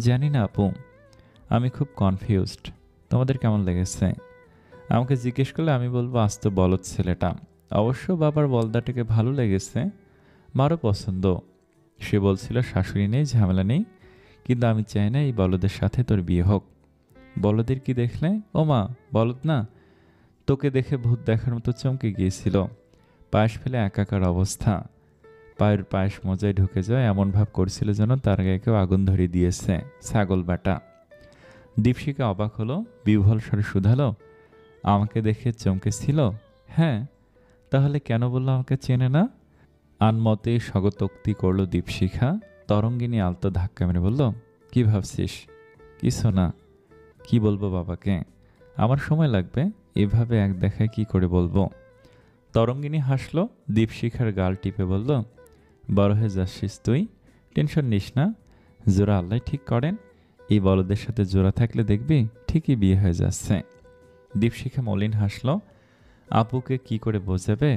জানি না আপু, আমি খুব কনফিউজড। তোমাদের কেমন লেগেছে? আমাকে জিজ্ঞেস করলে আমি বলবো আস্ত বলদ ছেলেটা। অবশ্য বাবার বলদাটাকে ভালো লেগেছে, মারও পছন্দ। সে বলছিল শাশুড়ি নেই, ঝামেলা নেই, কিন্তু আমি চাই না এই বলদের সাথে তোর বিয়ে হোক। বলদের কি দেখলে? ও মা, বলদ না, তোকে দেখে ভূত দেখার মতো চমকে গিয়েছিল। পায়েস ফেলে একাকার অবস্থা। পায়ের পায়েস মজায় ঢুকে যায় এমন ভাব করছিল যেন তার গায়ে কেউ আগুন ধরিয়ে দিয়েছে। ছাগল বাটা। দীপশিকা অবাক হলো, বিহ্বল স্বরে শুধালো, আমাকে দেখে চমকেছিল? হ্যাঁ। তাহলে কেন বললো আমাকে চেনে না? আনমতে স্বগতোক্তি করল দীপশিখা। তরঙ্গিনী আলতো ধাক্কা মেরে বলল, কি ভাবছিস? কিছু না। কি বলবো বাবাকে? আমার সময় লাগবে, এভাবে এক দেখায় কি করে বলবো? তরঙ্গিনী হাসলো, দীপশিখার গাল টিপে বলল, বড় হয়ে যাচ্ছিস তুই, টেনশন নিস না, জোড়া আল্লাহ ঠিক করেন। এই বলদের সাথে জোড়া থাকলে দেখবি ঠিকই বিয়ে হয়ে যাচ্ছে। দীপশিখা মলিন হাসল। আপুকে কি করে বোঝাবে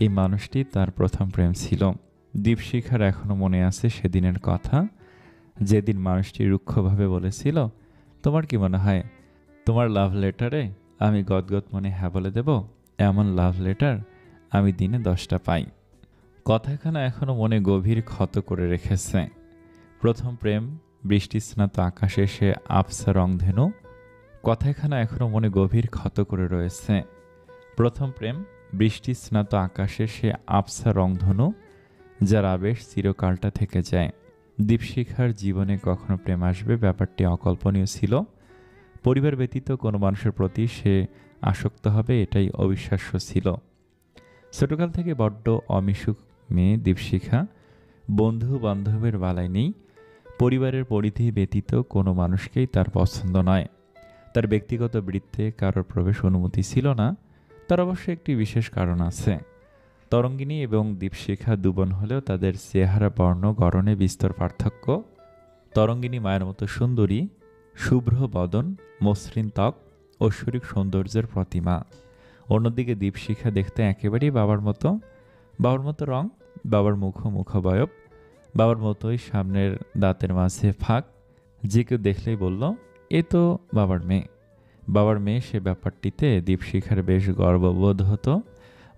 এই মানুষটি তার প্রথম প্রেম ছিল? দীপশিখার এখনো মনে আছে সেদিনের কথা, যেদিন মানুষটি রুক্ষভাবে বলেছিল, তোমার কি মনে হয় তোমার লাভ লেটারে আমি গদগদ মনে হ্যাঁ বলে দেব? এমন লাভ লেটার আমি দিনে 10টা পাই। কথাখানা এখনো মনে গভীর ক্ষত করে রেখেছে। প্রথম প্রেম, বৃষ্টিস্নাত আকাশে সে আবসা রংধেনু। কথাখানা এখনো মনে গভীর ক্ষত করে রয়েছে। প্রথম প্রেম, বৃষ্টিস্নাত আকাশে সে আবসা রংধনু, যার আবেশ চিরকালটা থেকে যায়। দীপশিখার জীবনে কখনো প্রেম আসবে ব্যাপারটি অকল্পনীয় ছিল। পরিবার ব্যতীত কোনো মানুষের প্রতি সে আসক্ত হবে এটাই অবিশ্বাস্য ছিল। ছোটকাল থেকে বড্ড অমিশুক মেয়ে দীপশিখা। বন্ধু বান্ধবের বালাই নেই। পরিবারের পরিধি ব্যতীত কোনো মানুষকেই তার পছন্দ নয়। তার ব্যক্তিগত বৃত্তে কারোর প্রবেশ অনুমতি ছিল না। তার অবশ্য একটি বিশেষ কারণ আছে। তরঙ্গিনী এবং দীপশিখা দুবোন হলেও তাদের চেহারা বর্ণ গড়নে বিস্তর পার্থক্য। তরঙ্গিনী মায়ের মতো সুন্দরী, শুভ্র বদন, মসৃণ ত্বক, ঐশ্বরিক সৌন্দর্যের প্রতিমা। অন্যদিকে দীপশিখা দেখতে একেবারেই বাবার মতো। বাবার মতো রং, বাবার মুখাবয়ব, বাবার মতোই সামনের দাঁতের মাঝে ফাঁক। যে কেউ দেখলেই বলল, এ তো বাবার মেয়ে। বাবার মেয়ে সে ব্যাপারটিতে দীপশিখার বেশ গর্ববোধ হতো।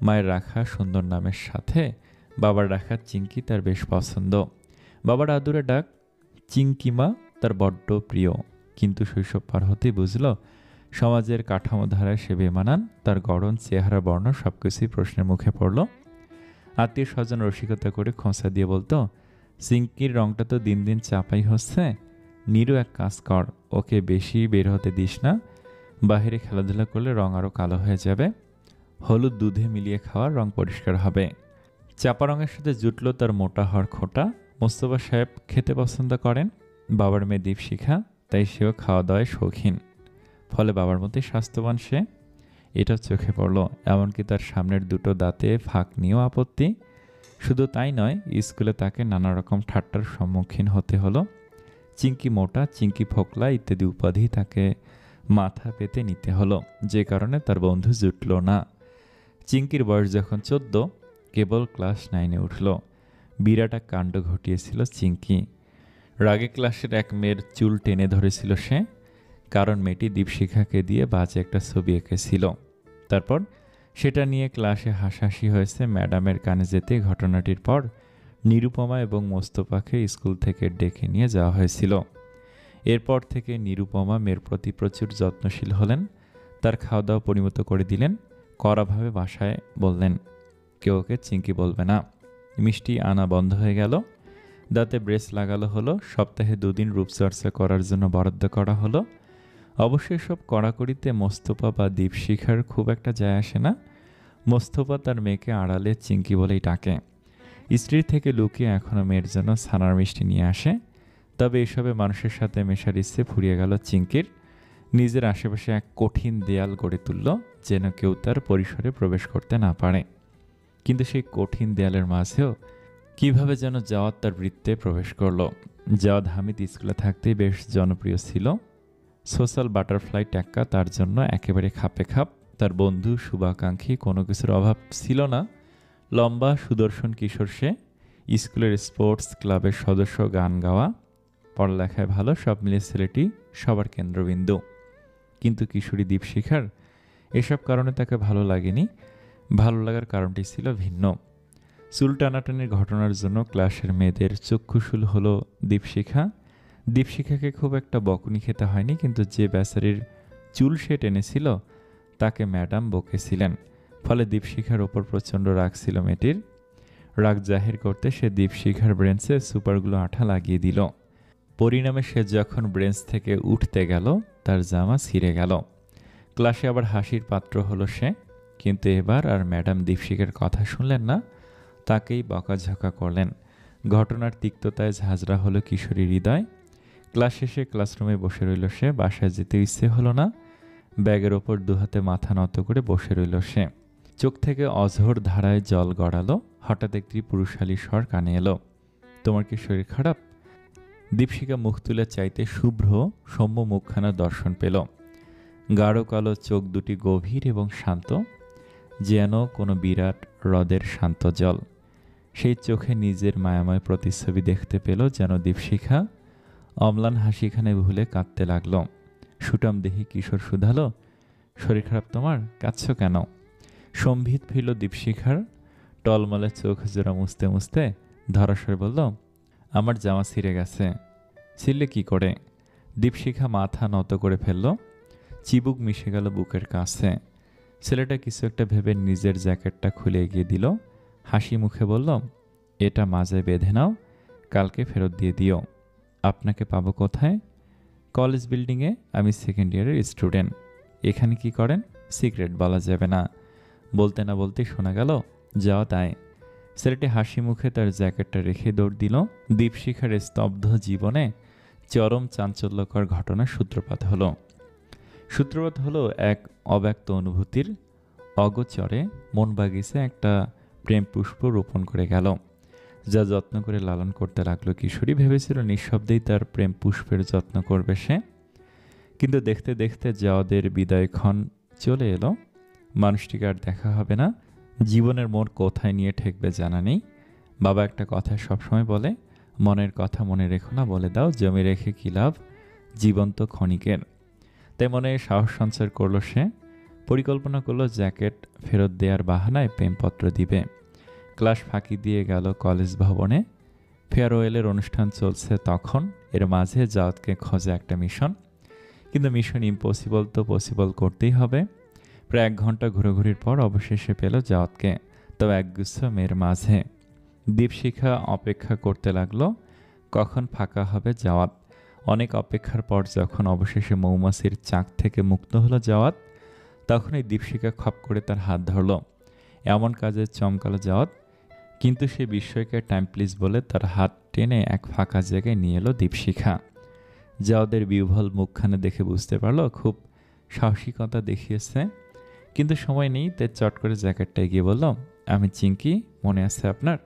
মায়ের রাখা সুন্দর নামের সাথে বাবার রাখা চিঙ্কি তার বেশ পছন্দ। বাবার আদুরে ডাক চিঙ্কিমা তার বড্ড প্রিয়। কিন্তু শৈশব পার হতেই বুঝল, সমাজের কাঠামো ধারায় সে বেমানান। তার গড়ন, চেহারা, বর্ণ সবকিছুই প্রশ্নের মুখে পড়ল। আত্মীয় স্বজন রসিকতা করে খোঁচা দিয়ে বলতো, চিঙ্কির রংটা তো দিন দিন চাপাই হচ্ছে। নিরু, এক কাজ কর, ওকে বেশি বের হতে দিস না। বাহিরে খেলাধুলা করলে রং আরও কালো হয়ে যাবে। হলুদ দুধে মিলিয়ে খাওয়ার রং পরিষ্কার হবে। চাপা রঙের সাথে জুটল তার মোটা হওয়ার খোঁটা। মোস্তফা সাহেব খেতে পছন্দ করেন। বাবার মেয়ে দীপশিখা, তাই সেও খাওয়া দাওয়ায় শৌখিন। ফলে বাবার মতোই স্বাস্থ্যবান সে। এটা চোখে পড়ল। এমনকি তার সামনের দুটো দাঁতে ফাঁক নিয়েও আপত্তি। শুধু তাই নয়, স্কুলে তাকে নানা রকম ঠাট্টার সম্মুখীন হতে হলো। চিঙ্কি মোটা, চিঙ্কি ফোকলা ইত্যাদি উপাধি তাকে মাথা পেতে নিতে হলো, যে কারণে তার বন্ধু জুটল না। চিঙ্কির বয়স যখন 14, কেবল ক্লাস 9-এ উঠল। বিরাট এক কাণ্ড ঘটিয়েছিল চিঙ্কি। রাগে ক্লাসের এক মেয়ের চুল টেনে ধরেছিল সে, কারণ মেয়েটি দীপশিখাকে দিয়ে বাজে একটা ছবি এঁকেছিল। তারপর সেটা নিয়ে ক্লাসে হাসাহাসি হয়েছে। ম্যাডামের কানে যেতে ঘটনাটির পর নিরুপমা এবং মোস্তফাকে স্কুল থেকে ডেকে নিয়ে যাওয়া হয়েছিল। এরপর থেকে নিরুপমা মেয়ের প্রতি প্রচুর যত্নশীল হলেন। তার খাওয়া দাওয়া পরিমিত করে দিলেন। কড়াভাবে বাসায় বললেন, কেউ ওকে চিঙ্কি বলবে না। মিষ্টি আনা বন্ধ হয়ে গেল। দাঁতে ব্রেস লাগালো হলো। সপ্তাহে 2 দিন রূপচর্চা করার জন্য বরাদ্দ করা হলো। অবশ্যই সব কড়াকড়িতে মোস্তফা বা দীপশিখার খুব একটা যায় আসে না। মোস্তফা তার মেয়েকে আড়ালে চিঙ্কি বলেই ডাকে। স্ত্রীর থেকে লুকিয়ে এখনও মেয়ের জন্য ছানার মিষ্টি নিয়ে আসে। তবে এসবে মানুষের সাথে মেশার ইচ্ছে ফুরিয়ে গেল চিঙ্কির। নিজের আশেপাশে এক কঠিন দেয়াল গড়ে তুলল, যেন কেউ তার পরিসরে প্রবেশ করতে না পারে। কিন্তু সেই কঠিন দেয়ালের মাঝেও কিভাবে যেন জাওয়াত তার বৃত্তে প্রবেশ করল। জাওয়াত হামিদ স্কুলে থাকতেই বেশ জনপ্রিয় ছিল। সোশ্যাল বাটারফ্লাই ট্যাক্কা তার জন্য একেবারে খাপে খাপ। তার বন্ধু, শুভাকাঙ্ক্ষী কোনো কিছুর অভাব ছিল না। লম্বা সুদর্শন কিশোর সে। স্কুলের স্পোর্টস ক্লাবের সদস্য, গান গাওয়া, পড়ালেখায় ভালো, সব মিলিয়ে ছেলেটি সবার কেন্দ্রবিন্দু। কিন্তু কিশোরী দীপশিখার এসব কারণে তাকে ভালো লাগেনি। ভালো লাগার কারণটি ছিল ভিন্ন। চুল টানাটানির ঘটনার জন্য ক্লাসের মেয়েদের চক্ষুশূল হলো দীপশিখা। দীপশিখাকে খুব একটা বকুনি খেতে হয়নি, কিন্তু যে বেচারির চুল সে টেনেছিল তাকে ম্যাডাম বকেছিলেন। ফলে দীপশিখার ওপর প্রচণ্ড রাগ ছিল মেয়েটির। রাগ জাহির করতে সে দীপশিখার ব্রেঞ্চে সুপারগুলো আঠা লাগিয়ে দিল। পরিণামে সে যখন ব্রেঞ্চ থেকে উঠতে গেল, তার জামা ছিঁড়ে গেল। ক্লাসে আবার হাসির পাত্র হলো সে। কিন্তু এবার আর ম্যাডাম দীপশিখার কথা শুনলেন না, তাকেই বকাঝকা করলেন। ঘটনার তিক্ততায় ঝাঁঝরা হলো কিশোরীর হৃদয়। ক্লাস শেষে ক্লাসরুমে বসে রইল সে। বাসায় যেতে ইচ্ছে হলো না। ব্যাগের ওপর দুহাতে মাথা নত করে বসে রইল সে। চোখ থেকে অঝোর ধারায় জল গড়ালো। হঠাৎ একটি পুরুষালী স্বর কানে এলো। তোমার কি শরীর খারাপ? দীপশিখা মুখ তুলে চাইতে শুভ্র সৌম্য মুখখানা দর্শন পেল। গাঢ় কালো চোখ দুটি গভীর এবং শান্ত, যেন কোনো বিরাট হ্রদের শান্ত জল। সেই চোখে নিজের মায়াময় প্রতিচ্ছবি দেখতে পেল, যেন দীপশিখা অম্লান হাসিখানে ভুলে কাঁদতে লাগল। সুটাম দেহি কিশোর শুধালো, শরীর খারাপ তোমার? কাঁদছ কেন? সম্ভিত ফিরল দীপশিখার। টলমলে চোখ জোড়া মুছতে মুছতে ধরাশয় বলল, আমার জামা ছিঁড়ে গেছে। ছিঁড়লে কি করে? দীপশিখা মাথা নত করে ফেলল। চিবুক মিশে গেল বুকের কাছে। ছেলেটা কিছু একটা ভেবে নিজের জ্যাকেটটা খুলে এগিয়ে দিল। হাসি মুখে বলল, এটা মাজায় বেঁধে নাও, কালকে ফেরত দিয়ে দিও। আপনাকে পাবো কোথায়? কলেজ বিল্ডিংয়ে। আমি সেকেন্ড ইয়ারের স্টুডেন্ট। এখানে কি করেন? সিক্রেট বলা যাবে না। বলতে না বলতেই শোনা গেল, যাও তাই। ছেলেটি হাসি মুখে তার জ্যাকেটটা রেখে দৌড় দিল। দীপশিখার স্তব্ধ জীবনে চরম চাঞ্চল্যকর ঘটনার সূত্রপাত হলো এক অব্যক্ত অনুভূতির। অগোচরে মন বাগিচে একটা প্রেম পুষ্প রোপণ করে গেল, যা যত্ন করে লালন করতে লাগলো কিশোরী। ভেবেছিল নিঃশব্দেই তার প্রেম পুষ্পের যত্ন করবে সে। কিন্তু দেখতে দেখতে যাওয়াদের বিদায়ক্ষণ চলে এলো। মানুষটিকে আর দেখা হবে না। জীবনের মোড় কোথায় নিয়ে ঠেকবে জানা নেই। বাবা একটা কথা সবসময় বলে, মনের কথা মনে রেখো না, বলে দাও, জমি রেখে কী লাভ, জীবন্ত ক্ষণিকের। তাই মনে সাহস সঞ্চার করলো সে। পরিকল্পনা করলো জ্যাকেট ফেরত দেওয়ার বাহানায় প্রেমপত্র দিবে। ক্লাস ফাঁকি দিয়ে গেল কলেজ ভবনে। ফেয়ারওয়েলের অনুষ্ঠান চলছে তখন। এর মাঝে জাওয়াতকে খোঁজে একটা মিশন। কিন্তু মিশন ইম্পসিবল তো পসিবল করতেই হবে। প্রায় 1 ঘন্টা ঘোরাঘুরির পর অবশেষে পেল জাওয়াতকে, তবে একগুচ্ছ মেয়ের মাঝে। দীপশিখা অপেক্ষা করতে লাগলো কখন ফাঁকা হবে জাওয়াত। অনেক অপেক্ষার পর যখন অবশেষে মৌমাছির চাক থেকে মুক্ত হলো জাওয়াত, তখনই দীপশিখা খপ করে তার হাত ধরল। এমন কাজে চমকালো জাওয়াত, কিন্তু সে বিস্ময়কে টাইম প্লিজ বলে তার হাত টেনে এক ফাঁকা জায়গায় নিয়ে এলো দীপশিখা। জাওয়াদের বিহ্বল মুখখানে দেখে বুঝতে পারল খুব সাহসিকতা দেখিয়েছে। কিন্তু সময় নেই, তাই চট করে জ্যাকেটটা এগিয়ে বলল, আমি চিঙ্কি, মনে আছে আপনার?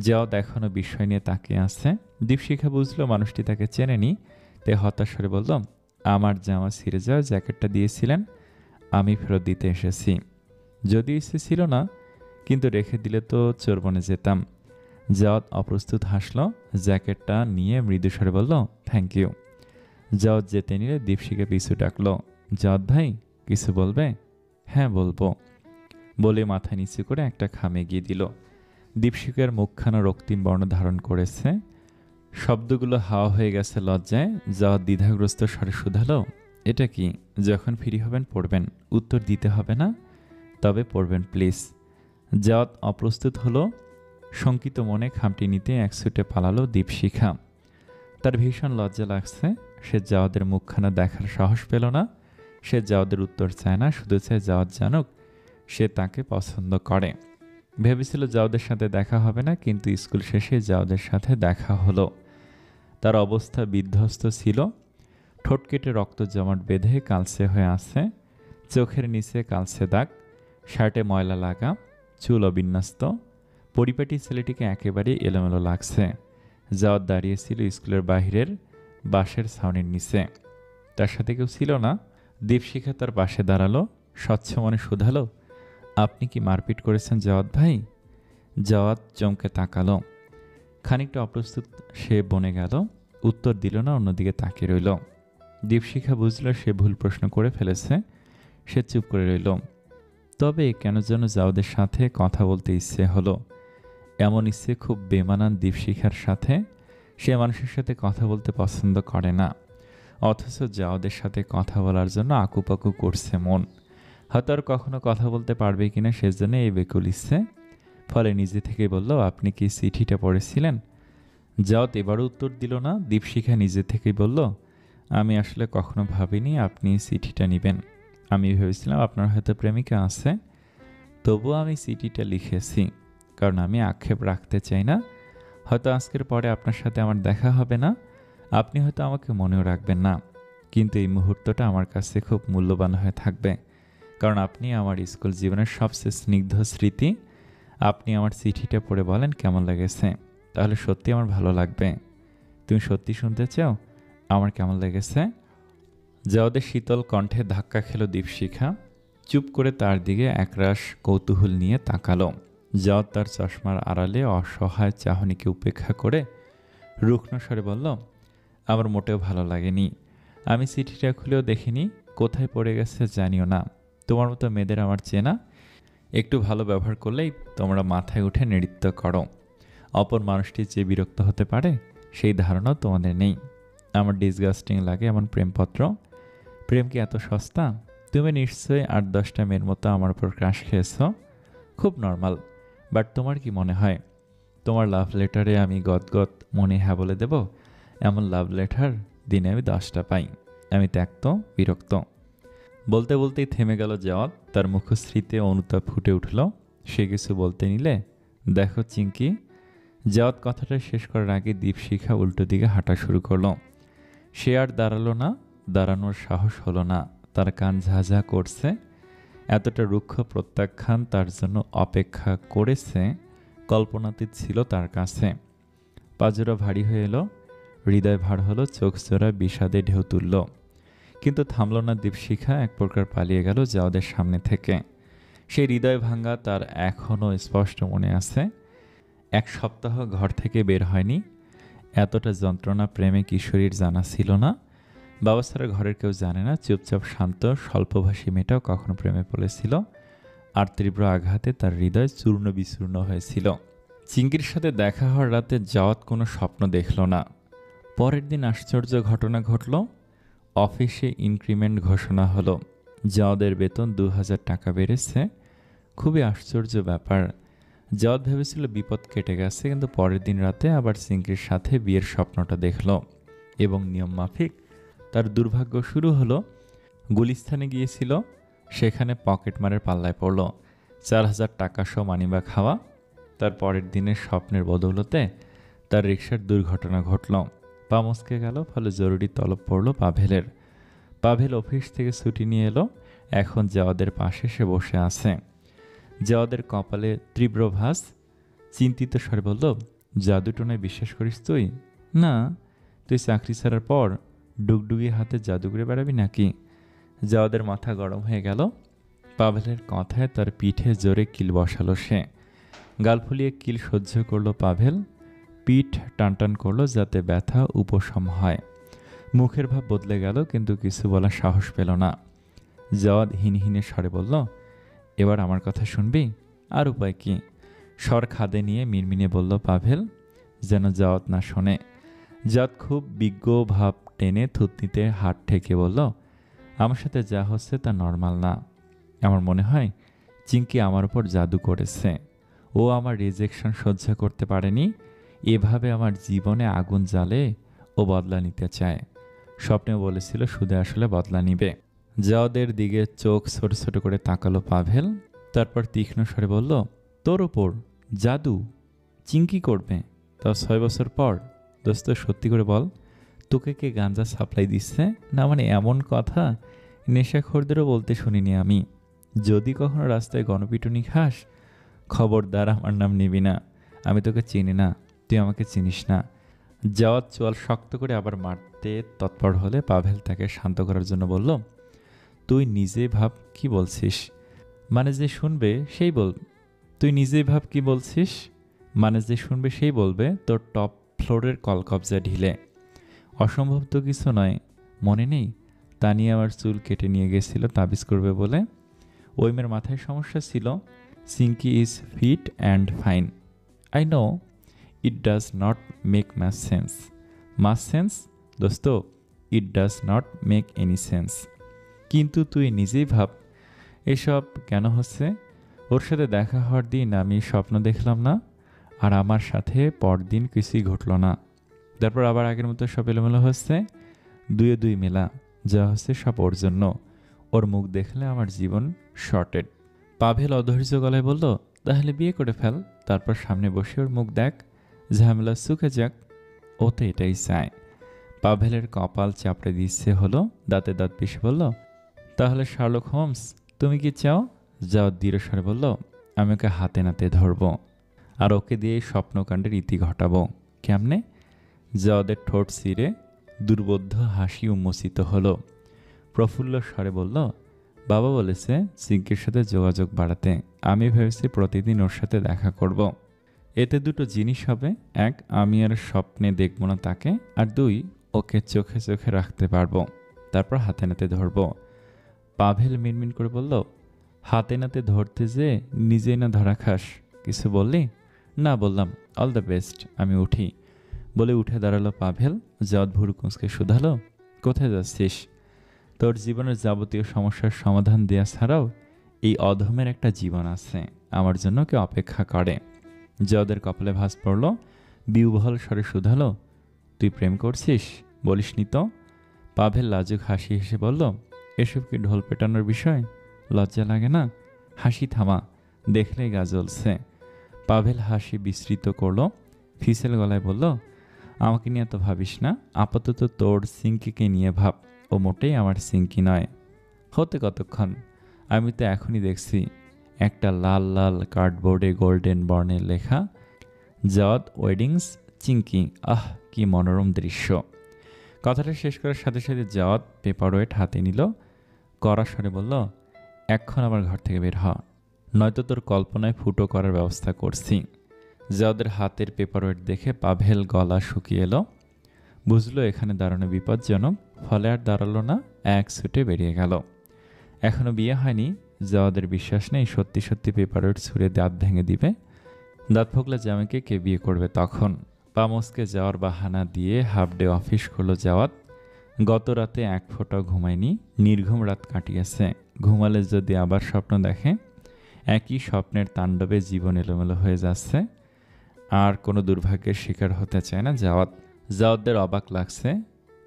জাওয়াত এখনও বিস্ময় নিয়ে তাকিয়ে আছে। দীপশিখা বুঝলো মানুষটি তাকে চেনেনি, তাই হতাশ করে বলল, আমার জামা ছিঁড়ে যাওয়া জ্যাকেটটা দিয়েছিলেন, আমি ফেরত দিতে এসেছি। যদিও ইচ্ছে ছিল না, কিন্তু রেখে দিলে তো চোর বনে যেতাম। জাওয়াত অপ্রস্তুত হাসল। জ্যাকেটটা নিয়ে মৃদুস্বরে বলল, থ্যাংক ইউ। জাওয়াত যেতে নিলে দীপশিখা পিছু ডাকলো, জাওয়াত ভাই, কিছু বলবে? হ্যাঁ বলবো, বলে মাথা নিচু করে একটা খাম এগিয়ে দিল। দীপশিখার মুখখানা রক্তিম বর্ণ ধারণ করেছে। শব্দগুলো হাওয়া হয়ে গেছে লজ্জায়। জাওয়াত দ্বিধাগ্রস্ত স্বরে শুধালো, এটা কি? যখন ফ্রি হবেন পড়বেন, উত্তর দিতে হবে না, তবে পড়বেন প্লিজ। জাওয়াত অপ্রস্তুত হলো। শঙ্কিত মনে খামটি নিতে এক ছুটে পালালো দীপশিখা। তার ভীষণ লজ্জা লাগছে। সে জাওয়াদের মুখখানা দেখার সাহস পেল না। সে জাওয়াদের উত্তর চায় না, শুধু চায় জাওয়াত জানুক সে তাকে পছন্দ করে। ভেবেছিল জাওয়াদের সাথে দেখা হবে না, কিন্তু স্কুল শেষে জাওয়াদের সাথে দেখা হলো। তার অবস্থা বিধ্বস্ত ছিল। ঠোঁট কেটে রক্ত জমাট বেঁধে কালচে হয়ে আছে। চোখের নিচে কালচে দাগ, শার্টে ময়লা লাগা, চুল অবিন্যস্ত। পরিপাটি ছেলেটিকে একেবারে এলোমেলো লাগছে। জাওয়াত দাঁড়িয়েছিল স্কুলের বাহিরের বাঁশের ছাউনির নিচে। তার সাথে কেউ ছিল না। দীপশিখা তার পাশে দাঁড়ালো, স্বচ্ছ মনে শুধালো, আপনি কি মারপিট করেছেন জাওয়াত ভাই? জাওয়াত চমকে তাকালো। খানিকটা অপ্রস্তুত সে বনে গেল, উত্তর দিল না, অন্যদিকে তাকিয়ে রইল। দীপশিখা বুঝল সে ভুল প্রশ্ন করে ফেলেছে। সে চুপ করে রইল। তবে কেন যেন জাওয়াদের সাথে কথা বলতে ইচ্ছে হলো। এমন ইচ্ছে খুব বেমানান দীপশিখার সাথে। সে মানুষের সাথে কথা বলতে পছন্দ করে না, অথচ জাওয়াদের সাথে কথা বলার জন্য আকুপাকু করছে মন। হয়তো আর কখনো কথা বলতে পারবে কিনা সেজন্য এই বেকুল ইচ্ছে। ফলে নিজে থেকেই বলল, আপনি কি চিঠিটা পড়েছিলেন? জাওয়াত এবারও উত্তর দিল না। দীপশিখা নিজে থেকেই বলল, আমি আসলে কখনো ভাবিনি আপনি চিঠিটা নেবেন। আমি ভেবেছিলাম আপনার হয়তো প্রেমিকা আছে, তবুও আমি চিঠিটা লিখেছি, কারণ আমি আক্ষেপ রাখতে চাই না। হয়তো আজকের পরে আপনার সাথে আমার দেখা হবে না, আপনি হয়তো আমাকে মনেও রাখবেন না। কিন্তু এই মুহূর্তটা আমার কাছে খুব মূল্যবান হয়ে থাকবে, কারণ আপনি আমার স্কুল জীবনের সবচেয়ে স্নিগ্ধ স্মৃতি। আপনি আমার চিঠিটা পড়ে বলেন কেমন লেগেছে, তাহলে সত্যি আমার ভালো লাগবে। তুমি সত্যি শুনতে চাও আমার কেমন লেগেছে? জাওয়াদের শীতল কণ্ঠে ধাক্কা খেল দীপশিখা। চুপ করে তার দিকে একরাশ কৌতূহল নিয়ে তাকালো। জাওয়াদ তার চশমার আড়ালে অসহায় চাহনিকে উপেক্ষা করে রুক্ষ স্বরে বলল, আমার মোটেও ভালো লাগেনি। আমি চিঠিটা খুলেও দেখিনি, কোথায় পড়ে গেছে জানিও না। তোমার মতো মেয়েদের আমার চেনা, একটু ভালো ব্যবহার করলেই তোমরা মাথায় উঠে নৃত্য করো। অপর মানুষটি যে বিরক্ত হতে পারে সেই ধারণাও তোমাদের নেই। আমার ডিসগাস্টিং লাগে এমন প্রেমপত্র। প্রেম কি এত সস্তা? তুমি নিশ্চয়ই ৮-১০টা মেয়ের মতো আমার উপর ক্রাশ খেয়েছ, খুব নর্মাল। বাট তোমার কি মনে হয় তোমার লাভ লেটারে আমি গদগদ মনে হ্যাঁ বলে দেব? এমন লাভ লেটার দিনে আমি 10টা পাই। আমি ত্যক্ত, বিরক্ত। বলতে বলতেই থেমে গেল জাওয়াদ। তার মুখশ্রীতে অনুতাপ ফুটে উঠল। সে কিছু বলতে নিলে, দেখো চিঙ্কি। জাওয়াদ কথাটা শেষ করার আগে দীপশিখা উল্টো দিকে হাঁটা শুরু করলো। সে আর দাঁড়ালো না, দাঁড়ানোর সাহস হলো না। তার কান ঝাঝা করছে। এতটা রুক্ষ প্রত্যাখ্যান তার জন্য অপেক্ষা করেছে কল্পনাতীত ছিল তার কাছে। পাজোরা ভারী হয়ে এলো, হৃদয় ভার হলো, চোখ জোড়া বিষাদে ঢেউ তুলল। কিন্তু থামল না দীপশিখা, এক প্রকার পালিয়ে গেল জাওয়াদের সামনে থেকে। সেই হৃদয় ভাঙ্গা তার এখনও স্পষ্ট মনে আছে। 1 সপ্তাহ ঘর থেকে বের হয়নি। এতটা যন্ত্রণা প্রেমে কিশোরীর জানা ছিল না। বাবা ছাড়া ঘরের কেউ জানে না। চুপচাপ শান্ত স্বল্পভাষী মেয়েটাও কখনো প্রেমে পড়েছিল, আর তীব্র আঘাতে তার হৃদয় চূর্ণ বিচূর্ণ হয়েছিল। চিঙ্কির সাথে দেখা হওয়ার রাতে জাওয়াদ কোনো স্বপ্ন দেখল না। পরের দিন আশ্চর্য ঘটনা ঘটল। অফিসে ইনক্রিমেন্ট ঘোষণা হলো। জাওয়াদের বেতন 2000 টাকা বেড়েছে। খুবই আশ্চর্য ব্যাপার। জাওয়াদ ভেবেছিল বিপদ কেটে গেছে, কিন্তু পরের দিন রাতে আবার চিঙ্কির সাথে বিয়ের স্বপ্নটা দেখল এবং নিয়ম মাফিক তার দুর্ভাগ্য শুরু হলো। গুলিস্তানে গিয়েছিল, সেখানে পকেটমারের পাল্লায় পড়ল। 4000 টাকা সহ মানিব্যাগ খাওয়া। তার পরের দিনের স্বপ্নের বদৌলতে তার রিকশার দুর্ঘটনা ঘটল। পা মচকে গেল, ফলে জরুরি তলব পড়ল পাভেলের। পাভেল অফিস থেকে ছুটি নিয়ে এলো। এখন জাওয়াদের পাশে সে বসে আছে। জাওয়াদের কপালে তীব্র ভাঁজ। চিন্তিত স্বরে বলল, জাদুটোনায় বিশ্বাস করিস তুই? না। তুই চাকরি ছাড়ার পর ডুগডুগি হাতে জাদু করে বেড়াবি নাকি? জাওয়াদের মাথা গরম হয়ে গেল। পাভেলের কথায় তার পিঠে জোরে কিল বসালো সে। গাল ফুলিয়ে কিল সহ্য করলো পাভেল। পিঠ টানটান করলো যাতে ব্যথা উপশম হয়। মুখের ভাব বদলে গেল, কিন্তু কিছু বলার সাহস পেল না। জাওয়াদ হিনহিনে স্বরে বলল, এবার আমার কথা শুনবি? আর উপায় কি? স্বর খাদে নিয়ে মিনমিনে বলল পাভেল, যেন জাওয়াদ না শোনে। জাওয়াদ খুব বিজ্ঞ ভাব টেনে থুতনিতে হাত ঠেকে বলল, আমার সাথে যা হচ্ছে তা নর্মাল না। আমার মনে হয় চিঙ্কি আমার উপর জাদু করেছে। ও আমার রিজেকশন সহ্য করতে পারেনি। এভাবে আমার জীবনে আগুন জ্বালে ও বদলা নিতে চায়। স্বপ্নেও বলেছিল সুদে আসলে বদলা নিবে। জাওয়াদের দিকে চোখ ছোট ছোট করে তাকালো পাভেল। তারপর তীক্ষ্ণ স্বরে বলল, তোর ওপর জাদু? চিঙ্কি করবে, তাও 6 বছর পর? দোস্ত সত্যি করে বল, তোকে কে গাঞ্জা সাপ্লাই দিচ্ছে? না মানে এমন কথা নেশাখোরদেরও বলতে শুনিনি আমি। যদি কখনো রাস্তায় গণপিটুনি খাস, খবরদার আমার নাম নিবি না। আমি তোকে চিনি না, তুই আমাকে চিনিস না। জাওয়াদ চোয়াল শক্ত করে আবার মারতে তৎপর হলে পাভেল তাকে শান্ত করার জন্য বলল, তুই নিজে ভাব কি বলছিস? মানে যে শুনবে সেই বল। তুই নিজেই ভাব কি বলছিস? মানে যে শুনবে সেই বলবে তোর টপ ফ্লোরের কলকবজা ঢিলে। অসম্ভব তো কিছু নয়, মনে নেই? তা নিয়ে আমার চুল কেটে নিয়ে গেছিল তাবিজ করবে বলে। ওই মেয়ের মাথায় সমস্যা ছিল। Chinki is fit and fine. I know it does not make much sense. Much sense? দোস্ত, it does not make any sense. কিন্তু তুই নিজেই ভাব এসব কেন হচ্ছে। ওর সাথে দেখা হওয়ার দিন আমি স্বপ্ন দেখলাম না, আর আমার সাথে পরদিন কিছুই ঘটল না। তারপর আবার আগের মতো সব এলোমেলো হচ্ছে। 2 2 মেলা। যা হচ্ছে সব ওর জন্য। ওর মুখ দেখলে আমার জীবন শর্টেড। পাভেল অধৈর্য গলায় বলল, তাহলে বিয়ে করে ফেল, তারপর সামনে বসে ওর মুখ দেখ, ঝামেলা শুকে যাক। ও তো এটাই চায়। পাভেলের কপাল চাপড়ে দিচ্ছে হলো, দাঁতে দাঁত পিষে বলল, তাহলে শার্লক হোমস তুমি কি চাও? জাওয়াদ দৃঢ় স্বরে বলল, আমি ওকে হাতে নাতে ধরবো আর ওকে দিয়ে স্বপ্নকাণ্ডের ইতি ঘটাবো। কেমনে? জাওয়াদের ঠোঁট চিরে দুর্বোধ্য হাসি উন্মোচিত হলো। প্রফুল্ল স্বরে বলল, বাবা বলেছে চিঙ্কির সাথে যোগাযোগ বাড়াতে। আমি ভেবেছি প্রতিদিন ওর সাথে দেখা করব। এতে দুটো জিনিস হবে, এক, আমি আর স্বপ্নে দেখব না তাকে, আর দুই, ওকে চোখে চোখে রাখতে পারবো, তারপর হাতে নাতে ধরবো। পাভেল মিনমিন করে বলল, হাতে নাতে ধরতে যে নিজেই না ধরা খাস। কিছু বললি? না, বললাম অল দ্য বেস্ট, আমি উঠি। বলে উঠে দাঁড়ালো পাভেল। জাওয়াদ ভুরু কুঁচকে শুধালো, কোথায় যাচ্ছিস? তোর জীবনের যাবতীয় সমস্যার সমাধান দেয়া ছাড়াও এই অধমের একটা জীবন আছে, আমার জন্য কেউ অপেক্ষা করে। জাওয়াদের কপালে ভাঁজ পড়ল। বিউবহল স্বরে শুধালো, তুই প্রেম করছিস? বলিসনি তো। পাভেল লাজুক হাসি হেসে বলল, এসব কি ঢোল পেটানোর বিষয়? লজ্জা লাগে না? হাসি থামা, দেখলেই গা জ্বলছে। পাভেল হাসি বিস্তৃত করল, ফিসেল গলায় বলল, আমাকে নিয়ে তো ভাবিস না, আপাতত তোর সিঙ্কিকে নিয়ে ভাব। ও মোটেই আমার সিঙ্কি নয়। হতে কতক্ষণ? আমি তো এখনই দেখছি একটা লাল লাল কার্ডবোর্ডে গোল্ডেন বর্ণে লেখা, জাওয়াদ ওয়েডিংস চিঙ্কি। আহ, কি মনোরম দৃশ্য। কথাটা শেষ করার সাথে সাথে জাওয়াদ পেপার ওয়েট হাতে নিল, কড়া স্বরে বলল, এক্ষণ আমার ঘর থেকে বের হ, নয়তো তোর কল্পনায় ফুটো করার ব্যবস্থা করছি। জাওয়াদের হাতের পেপার ওয়েট দেখে পাভেল গলা শুকিয়ে এলো। বুঝলো এখানে দাঁড়ানো বিপজ্জনক, ফলে আর দাঁড়ালো না, এক ছুটে বেরিয়ে গেল। এখনো বিয়ে হয়নি, জাওয়াদের বিশ্বাস নেই সত্যি সত্যি পেপার ওয়েট ছুঁড়ে দাঁত ভেঙে দিবে। দাঁত ফোকলা জামাইকে কে বিয়ে করবে তখন? পামসকে যাওয়ার বাহানা দিয়ে হাফ ডে অফিস করলো জাওয়াদ। গত রাতে এক ফোঁটাও ঘুমায়নি, নির্ঘুম রাত কাটিয়েছে। ঘুমালে যদি আবার স্বপ্ন দেখে, একই স্বপ্নের তাণ্ডবে জীবন এলোমেলো হয়ে যাচ্ছে। আর কোনো দুর্ভাগ্যের শিকার হতে চায় না জাওয়াদ। জাওয়াদের অবাক লাগছে,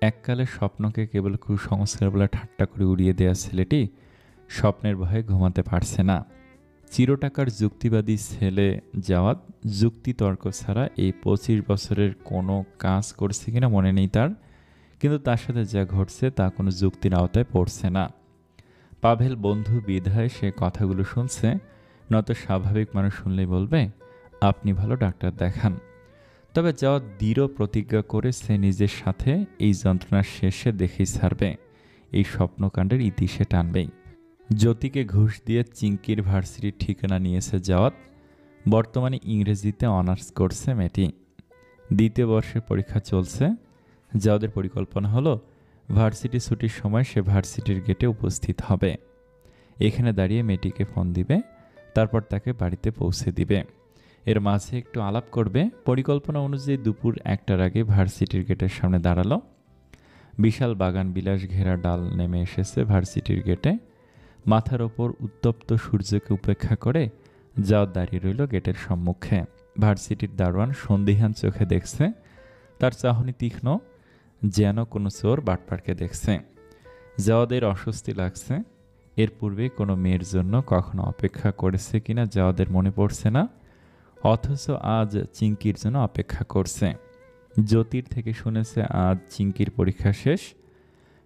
এককালে স্বপ্নকে কেবল কুসংস্কার বলে ঠাট্টা করে উড়িয়ে দেওয়া ছেলেটি স্বপ্নের ভয়ে ঘুমাতে পারছে না। চিরটাকার যুক্তিবাদী ছেলে জাওয়াদ যুক্তিতর্ক ছাড়া এই 25 বছরের কোনো কাজ করছে কিনা মনে নেই তার, কিন্তু তার সাথে যা ঘটছে তা কোনো যুক্তির আওতায় পড়ছে না। পাভেল বন্ধু বিধায় সে কথাগুলো শুনছে, নয়তো স্বাভাবিক মানুষ শুনলেই বলবে, আপনি ভালো ডাক্তার দেখান। তবে জাওয়াদ দৃঢ় প্রতিজ্ঞা করে সে নিজের সাথে এই যন্ত্রণার শেষে দেখেই ছাড়বে, এই স্বপ্নকাণ্ডের ইতি সে টানবেই। জ্যোতিকে ঘুষ দিয়ে চিঙ্কির ভার্সিটির ঠিকানা নিয়েছে জাওয়াদ। বর্তমানে ইংরেজিতে অনার্স করছে মেয়েটি। দ্বিতীয় বর্ষের পরীক্ষা চলছে। জাওয়াদের পরিকল্পনা হলো ভার্সিটি ছুটির সময় সে ভার্সিটির গেটে উপস্থিত হবে। এখানে দাঁড়িয়ে মেয়েটিকে ফোন দিবে, তারপর তাকে বাড়িতে পৌঁছে দিবে। এর মাঝে একটু আলাপ করবে। পরিকল্পনা অনুযায়ী দুপুর 1টার আগে ভার্সিটির গেটের সামনে দাঁড়ালো। বিশাল বাগান বিলাস ঘেরা ডাল নেমে এসেছে ভার্সিটির গেটে। মাথার ওপর উত্তপ্ত সূর্যকে উপেক্ষা করে জাওয়াদ দাঁড়িয়ে রইল গেটের সম্মুখে। ভার্সিটির দারোয়ান সন্দিহান চোখে দেখছে, তার চাহনি তীক্ষ্ণ, যেন কোনো চোর বাটপারকে দেখছে। জাওয়াদের অস্বস্তি লাগছে। এর পূর্বে কোনো মেয়ের জন্য কখনো অপেক্ষা করেছে কিনা জাওয়াদের মনে পড়ছে না, অথচ আজ চিঙ্কির জন্য অপেক্ষা করছে। জ্যোতির থেকে শুনেছে আজ চিঙ্কির পরীক্ষা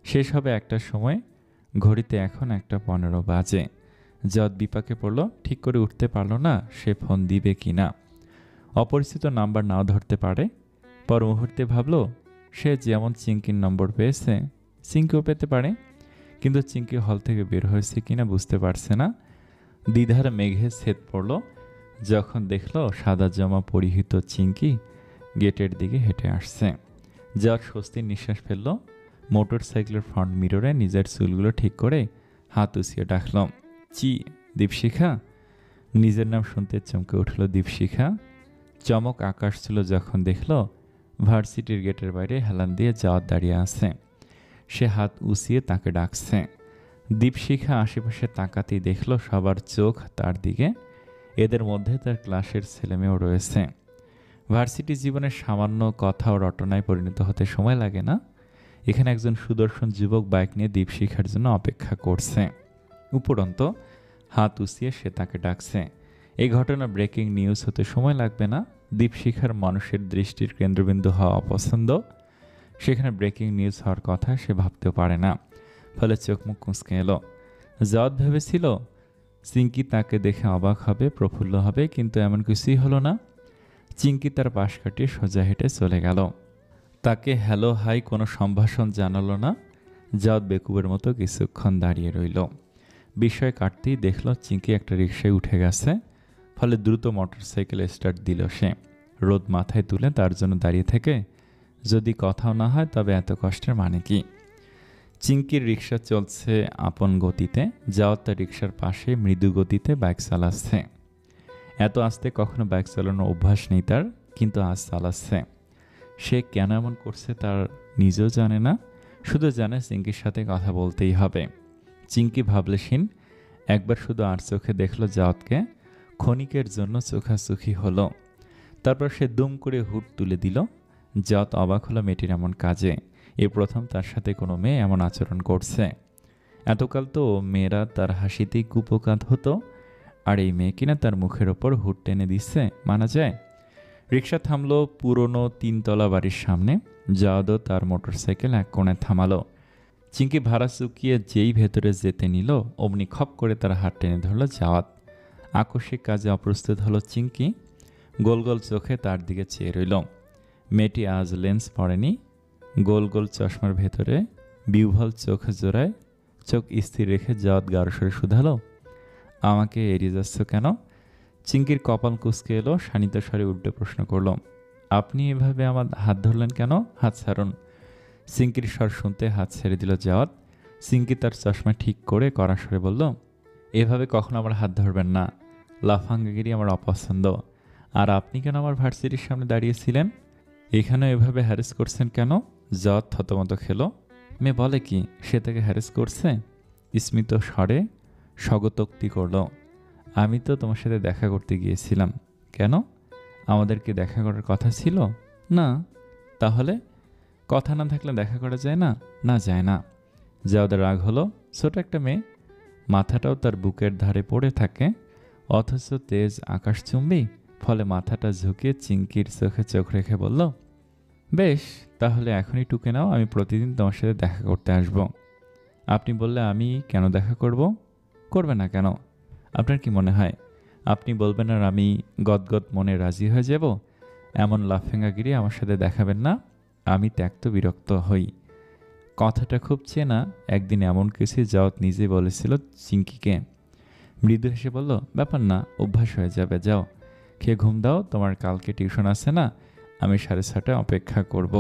শেষ হবে 1টার সময়। ঘড়িতে এখন 1:15 বাজে। জাওয়াদ বিপাকে পড়ল, ঠিক করে উঠতে পারল না সে ফোন দিবে কি না। অপরিচিত নাম্বার নাও ধরতে পারে। পর মুহূর্তে ভাবল, সে যেমন চিঙ্কির নম্বর পেয়েছে চিঙ্কিও পেতে পারে, কিন্তু চিঙ্কি হল থেকে বের হয়েছে কিনা বুঝতে পারছে না। দ্বিধার মেঘে ছেদ পড়ল যখন দেখল সাদা জামা পরিহিত চিঙ্কি গেটের দিকে হেঁটে আসছে। জাওয়াদ স্বস্তির নিঃশ্বাস ফেলল। মোটর সাইকেলের ফ্রন্ট মিররে নিজের চুলগুলো ঠিক করে হাত উঁচিয়ে ডাকল, চি, দীপশিখা। নিজের নাম শুনতে চমকে উঠল দীপশিখা। চমক আকাশ ছিল যখন দেখল ভার্সিটির গেটের বাইরে হেলান দিয়ে জাওয়াদ দাঁড়িয়ে আছে। সে হাত উঁচিয়ে তাকে ডাকছে। দীপশিখা আশেপাশে তাকাতেই দেখল সবার চোখ তার দিকে। এদের মধ্যে তার ক্লাসের ছেলেমেয়েও রয়েছে। ভার্সিটি জীবনের সামান্য কথা ও রটনায় পরিণত হতে সময় লাগে না। এখানে একজন সুদর্শন যুবক বাইক নিয়ে দীপশিখার জন্য অপেক্ষা করছে। উপরন্ত হাত উঁচিয়ে সে তাকে ডাকছে। এই ঘটনা ব্রেকিং নিউজ হতে সময় লাগবে না। দীপশিখার মানুষের দৃষ্টির কেন্দ্রবিন্দু হওয়া অপছন্দ। সেখানে ব্রেকিং নিউজ হওয়ার কথা সে ভাবতেও পারে না, ফলে চোখ মুখ কুঁচকে এলো। জাওয়াত ভেবেছিল চিঙ্কি তাকে দেখে অবাক হবে, প্রফুল্ল হবে, কিন্তু এমন কিছুই হলো না। চিঙ্কি তার পাশ কাটিয়ে সোজা হেঁটে চলে গেল। তাকে হ্যালো হাই কোনো সম্ভাষণ জানালো না। জাওয়াত বেকুবের মতো কিছুক্ষণ দাঁড়িয়ে রইল। বিস্ময় কাটতেই দেখল চিঙ্কি একটা রিকশায় উঠে গেছে, ফলে দ্রুত মোটরসাইকেল স্টার্ট দিল সে। রোদ মাথায় তুলে তার জন্য দাঁড়িয়ে থেকে যদি কথাও না হয় তবে এত কষ্টের মানে কি? চিঙ্কির রিকশা চলছে আপন গতিতে, জাওয়াত তার রিকশার পাশে মৃদু গতিতে বাইক চালাচ্ছে। এত আস্তে কখনো বাইক চালানোর অভ্যাস নেই তার, কিন্তু আজ চালাচ্ছে। সে কেন এমন করছে তার নিজেও জানে না, শুধু জানে চিঙ্কির সাথে কথা বলতেই হবে। চিঙ্কি ভাবলেশীন একবার শুধু আর চোখে দেখল জাওয়াতকে, ক্ষণিকের জন্য চোখাচোখি হলো। তারপর সে দুম করে হুড তুলে দিল। জাওয়াত অবাক হলো মেয়েটির এমন কাজে। এই প্রথম তার সাথে কোনো মেয়ে এমন আচরণ করছে। এতকাল তো মেয়েরা তার হাসিতেই কুপোকাত হতো, আর এই মেয়ে কিনা তার মুখের ওপর হুড টেনে দিচ্ছে, মানা যায়? রিকশা থামলো পুরনো 3 তলা বাড়ির সামনে। জাওয়াতও তার মোটরসাইকেল এক কোণে থামালো। চিঙ্কি ভাড়া চুকিয়ে যেই ভেতরে যেতে নিল, অমনি খপ করে তার হাত টেনে ধরল জাওয়াত। আকস্মিক কাজে অপ্রস্তুত হলো চিঙ্কি। গোল গোল চোখে তার দিকে চেয়ে রইল। মেয়েটি আজ লেন্স পরেনি। গোল গোল চশমার ভেতরে বিহ্বল চোখ জোড়ায় চোখ স্থির রেখে জাওয়াত গাঢ়স্বরে শুধালো, আমাকে এড়িয়ে যাচ্ছ কেন? চিঙ্কির কপাল কুঁচকে এলো। শানিত স্বরে উল্টে প্রশ্ন করল, আপনি এভাবে আমার হাত ধরলেন কেন? হাত ছাড়ুন। চিঙ্কির স্বর শুনতে হাত ছেড়ে দিল জাওয়াত। চিঙ্কি তার চশমা ঠিক করে কড়া স্বরে বলল, এভাবে কখনো আমার হাত ধরবেন না। লাফাঙ্গাগিরি আমার অপছন্দ। আর আপনি কেন আমার ভার্সিটির সামনে দাঁড়িয়েছিলেন? এখানে এভাবে হ্যারেস করছেন কেন? জাওয়াত থতমত খেলো। মেয়ে বলে কি সে তাকে হ্যারেস করছে? স্মিত স্বরে স্বগতোক্তি করল, আমি তো তোমার সাথে দেখা করতে গিয়েছিলাম। কেন? আমাদের কি দেখা করার কথা ছিল? না। তাহলে? কথা না থাকলে দেখা করা যায় না? না, যায় না। জাওয়াদের রাগ হলো। ছোট একটা মেয়ে, মাথাটাও তার বুকের ধারে পড়ে থাকে, অথচ তেজ আকাশচুম্বী, ফলে মাথাটা ঝুঁকিয়ে চিঙ্কির চোখে চোখ রেখে বলল, বেশ, তাহলে এখনই টুকে নাও, আমি প্রতিদিন তোমার সাথে দেখা করতে আসব। আপনি বললে আমি কেন দেখা করব? করবে না কেন? আপনার কি মনে হয় আপনি বলবেন আর আমি গদগদ মনে রাজি হয়ে যাব? এমন লাফেঙ্গাগিরি আমার সাথে দেখাবেন না। আমি ত্যক্ত বিরক্ত হই। কথাটা খুব চেনা। একদিন এমন কিছু জাওয়াত নিজে বলেছিল চিঙ্কিকে। মৃদু হেসে বলল, ব্যাপার না, অভ্যাস হয়ে যাবে, যাও খেয়ে ঘুম দাও, তোমার কালকে টিউশন আছে না? আমি 6:30টায় অপেক্ষা করব।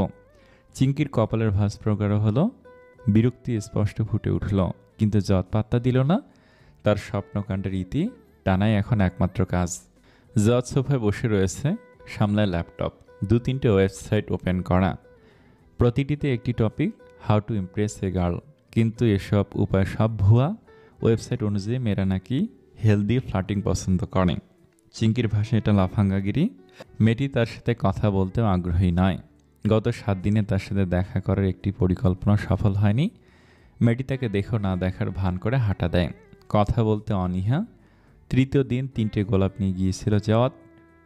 চিঙ্কির কপালের ভাঁজ প্রগাঢ় হলো। বিরক্তি স্পষ্ট ফুটে উঠল, কিন্তু জাওয়াত পাত্তা দিল না। তার স্বপ্নকাণ্ডের ইতি টানাই এখন একমাত্র কাজ। জাওয়াত সোফায় বসে রয়েছে, সামলায় ল্যাপটপ, 2-3টে ওয়েবসাইট ওপেন করা। প্রতিটিতে একটি topic, how to Impress a girl. কিন্তু এসব উপায় সব ভুয়া। ওয়েবসাইট অনুযায়ী মেয়েরা নাকি হেলদি ফ্লার্টিং পছন্দ করে। চিঙ্কির ভাষায় এটা লাফাঙ্গাগিরি। মেয়েটি তার সাথে কথা বলতেও আগ্রহী নয়। গত 7 দিনে তার সাথে দেখা করার একটি পরিকল্পনা সফল হয়নি। মেয়েটি তাকে দেখেও না দেখার ভান করে হাঁটা দেয়, কথা বলতে অনীহা। তৃতীয় দিন 3টে গোলাপ নিয়ে গিয়েছিল জাওয়াত।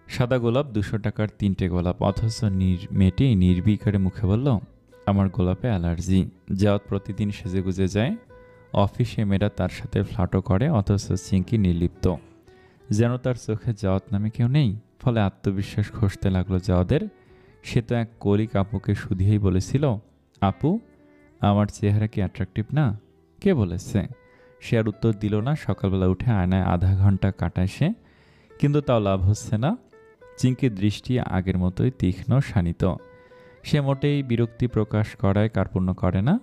সাদা গোলাপ, 200 টাকার 3টে গোলাপ, অথচ মেয়েটি নির্বিকারে মুখে বলল, আমার গোলাপে অ্যালার্জি। জাওয়াত প্রতিদিন সেজেগুজে যায়। অফিসে মেয়েরা তার সাথে ফ্লার্টও করে, অথচ চিঙ্কি নির্লিপ্ত, যেন তার চোখে জাওয়াত নামে কেউ নেই। ফলে আত্মবিশ্বাস খসতে লাগলো জাওয়াদের। সে তো এক কলিক আপুকে শুধিয়েই বলেছিল, আপু, আমার চেহারা কি অ্যাট্রাকটিভ না? কে বলেছে? সে আর উত্তর দিল না। সকালবেলা উঠে আয়নায় আধা ঘন্টা কাটায় সে, কিন্তু তাও লাভ হচ্ছে না। চিঙ্কির দৃষ্টি আগের মতোই তীক্ষ্ণ, শানিত। সে মোটেই বিরক্তি প্রকাশ করায় কার্পণ্য করে না।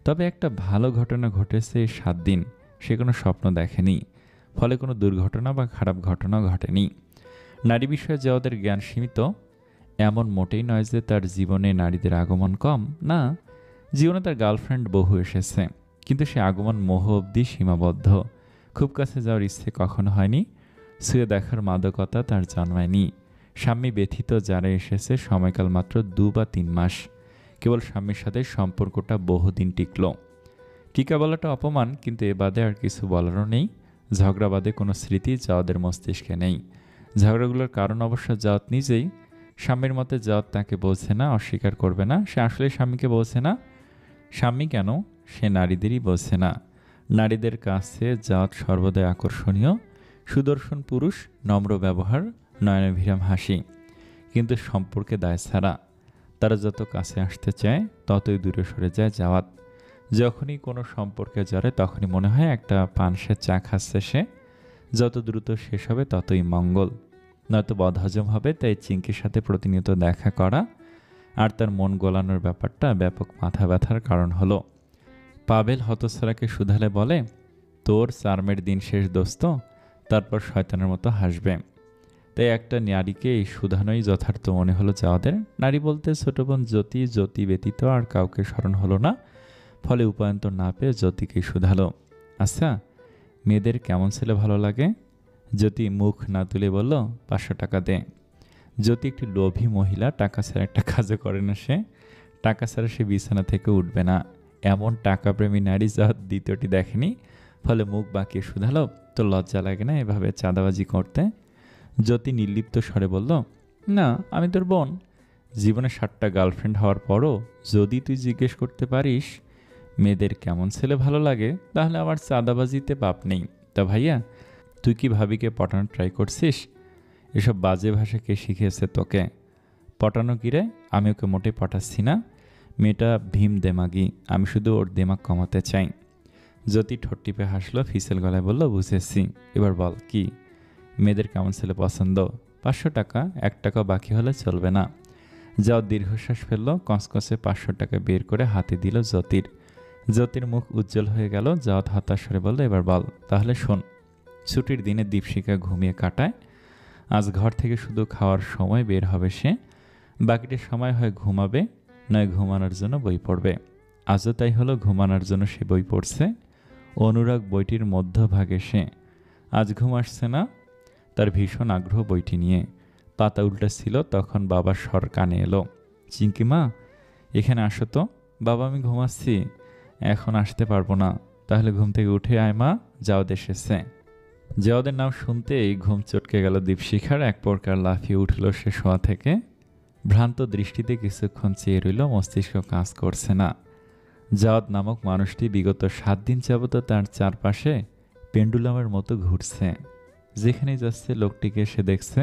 তবে একটা ভালো ঘটনা ঘটেছে এই 7 দিন। সে কোনো স্বপ্ন দেখেনি, ফলে কোনো দুর্ঘটনা বা খারাপ ঘটনা ঘটেনি। নারী বিষয়ে জাওয়াদের জ্ঞান সীমিত। এমন মোটেই নয় যে তার জীবনে নারীদের আগমন কম, না, জীবনে তার গার্লফ্রেন্ড বহু এসেছে, কিন্তু সে আগমন মোহ অবধি সীমাবদ্ধ। খুব কাছে যাওয়ার ইচ্ছে কখনো হয়নি। ছুঁয়ে দেখার মাদকতা তার জন্মায়নি। স্বামী ব্যথিত যারা এসেছে সময়কাল মাত্র 2 বা 3 মাস। কেবল স্বামীর সাথে সম্পর্কটা বহুদিন টিকল। টিকা বলাটা অপমান, কিন্তু এ বাদে আর কিছু বলারও নেই। ঝগড়া বাদে কোনো স্মৃতি জাওয়াদের মস্তিষ্কে নেই। ঝগড়াগুলোর কারণ অবশ্য জাওয়াত নিজেই। স্বামীর মতে জাওয়াত তাকে বলছে না, অস্বীকার করবে না। সে আসলে স্বামীকে বলছে না। স্বামী কেন, সে নারীদেরই বলছে না। নারীদের কাছে জাওয়াত সর্বদাই আকর্ষণীয়, সুদর্শন পুরুষ, নম্র ব্যবহার, নয়নাভিরাম হাসি, কিন্তু সম্পর্কে দায় ছাড়া। তারা যত কাছে আসতে চায় ততই দূরে সরে যায় জাওয়াত। যখনই কোনো সম্পর্কে জড়ে তখনই মনে হয় একটা পানসের চা খাচ্ছে সে। যত দ্রুত শেষ হবে ততই মঙ্গল, নয়তো বদহজম হবে। তাই চিঙ্কির সাথে প্রতিনিয়ত দেখা করা আর তার মন গোলানোর ব্যাপারটা ব্যাপক মাথা ব্যথার কারণ হলো। পাবেল হতছাড়াকে শুধালে বলে, তোর চার্মের দিন শেষ দোস্ত। তারপর শয়তানের মতো হাসবে। তাই একটা নারীকে এই শুধানোই যথার্থ মনে হলো জাওয়াদের। নারী বলতে ছোট বোন জ্যোতি, জ্যোতি ব্যতীত আর কাউকে স্মরণ হলো না। ফলে উপায়ন্তর না পেয়ে জ্যোতিকেই শুধালো, আচ্ছা, মেয়েদের কেমন ছেলে ভালো লাগে? জ্যোতি মুখ না তুলে বলল, 500 টাকা দে। জ্যোতি একটি লোভী মহিলা, টাকা ছাড়া একটা কাজও করে না সে। টাকা ছাড়া সে বিছানা থেকে উঠবে না, এমন টাকাপ্রেমী নারী যা দ্বিতীয়টি দেখেনি। ফলে মুখ বাঁকিয়ে শুধালো, তোর লজ্জা লাগে না এভাবে চাঁদাবাজি করতে? জ্যোতি নির্লিপ্ত স্বরে বলল, না, আমি তোর বোন। জীবনে 7টা গার্লফ্রেন্ড হওয়ার পরও যদি তুই জিজ্ঞেস করতে পারিস মেয়েদের কেমন ছেলে ভালো লাগে, তাহলে আমার চাঁদাবাজিতে পাপ নেই। তা ভাইয়া, তুই কি ভাবিকে পটানোর ট্রাই করছিস? এসব বাজে ভাষা কে শিখিয়েছে তোকে? পটানো কি রে? আমি ওকে মোটে পটাচ্ছি না। মেয়েটা ভীম দেমাগি, আমি শুধু ওর দেমাগ কমাতে চাই। জ্যোতি ঠোঁট টিপে হাসলো, ফিসেল গলায় বলল, বুঝেছি। এবার বল কি? মেয়েদের কেমন ছেলে পছন্দ? 500 টাকা, 1 টাকাও বাকি হলে চলবে না। যাও দীর্ঘশ্বাস ফেললো, কসকসে 500 টাকা বের করে হাতে দিল জ্যোতির। জ্যোতির মুখ উজ্জ্বল হয়ে গেল। জাওয়াত হতাশ করে বলল, এবার বল। তাহলে শোন, ছুটির দিনে দীপশিখা ঘুমিয়ে কাটায়। আজ ঘর থেকে শুধু খাওয়ার সময় বের হবে সে। বাকিটা সময় হয় ঘুমাবে, নয় ঘুমানোর জন্য বই পড়বে। আজও তাই হলো, ঘুমানোর জন্য সে বই পড়ছে। অনুরাগ বইটির মধ্যভাগে সে। আজ ঘুম আসছে না, তার ভীষণ আগ্রহ বইটি নিয়ে। পাতা উল্টাচ্ছিল, তখন বাবার স্বর কানে এলো, চিঙ্কি মা, এখানে আসো তো। বাবা, আমি ঘুমাচ্ছি, এখন আসতে পারবো না। তাহলে ঘুম থেকে উঠে আয় মা, জাওয়াদ এসেছে। জাওয়াদের নাম শুনতেই ঘুম চটকে গেল দীপশিখার। এক প্রকার লাফিয়ে উঠল সে শোয়া থেকে। ভ্রান্ত দৃষ্টিতে কিছুক্ষণ চেয়ে রইল, মস্তিষ্ক কাজ করছে না। জাওয়াদ নামক মানুষটি বিগত 7 দিন যাবত তার চারপাশে পেন্ডুলামের মতো ঘুরছে। যেখানেই যাচ্ছে লোকটিকে সে দেখছে।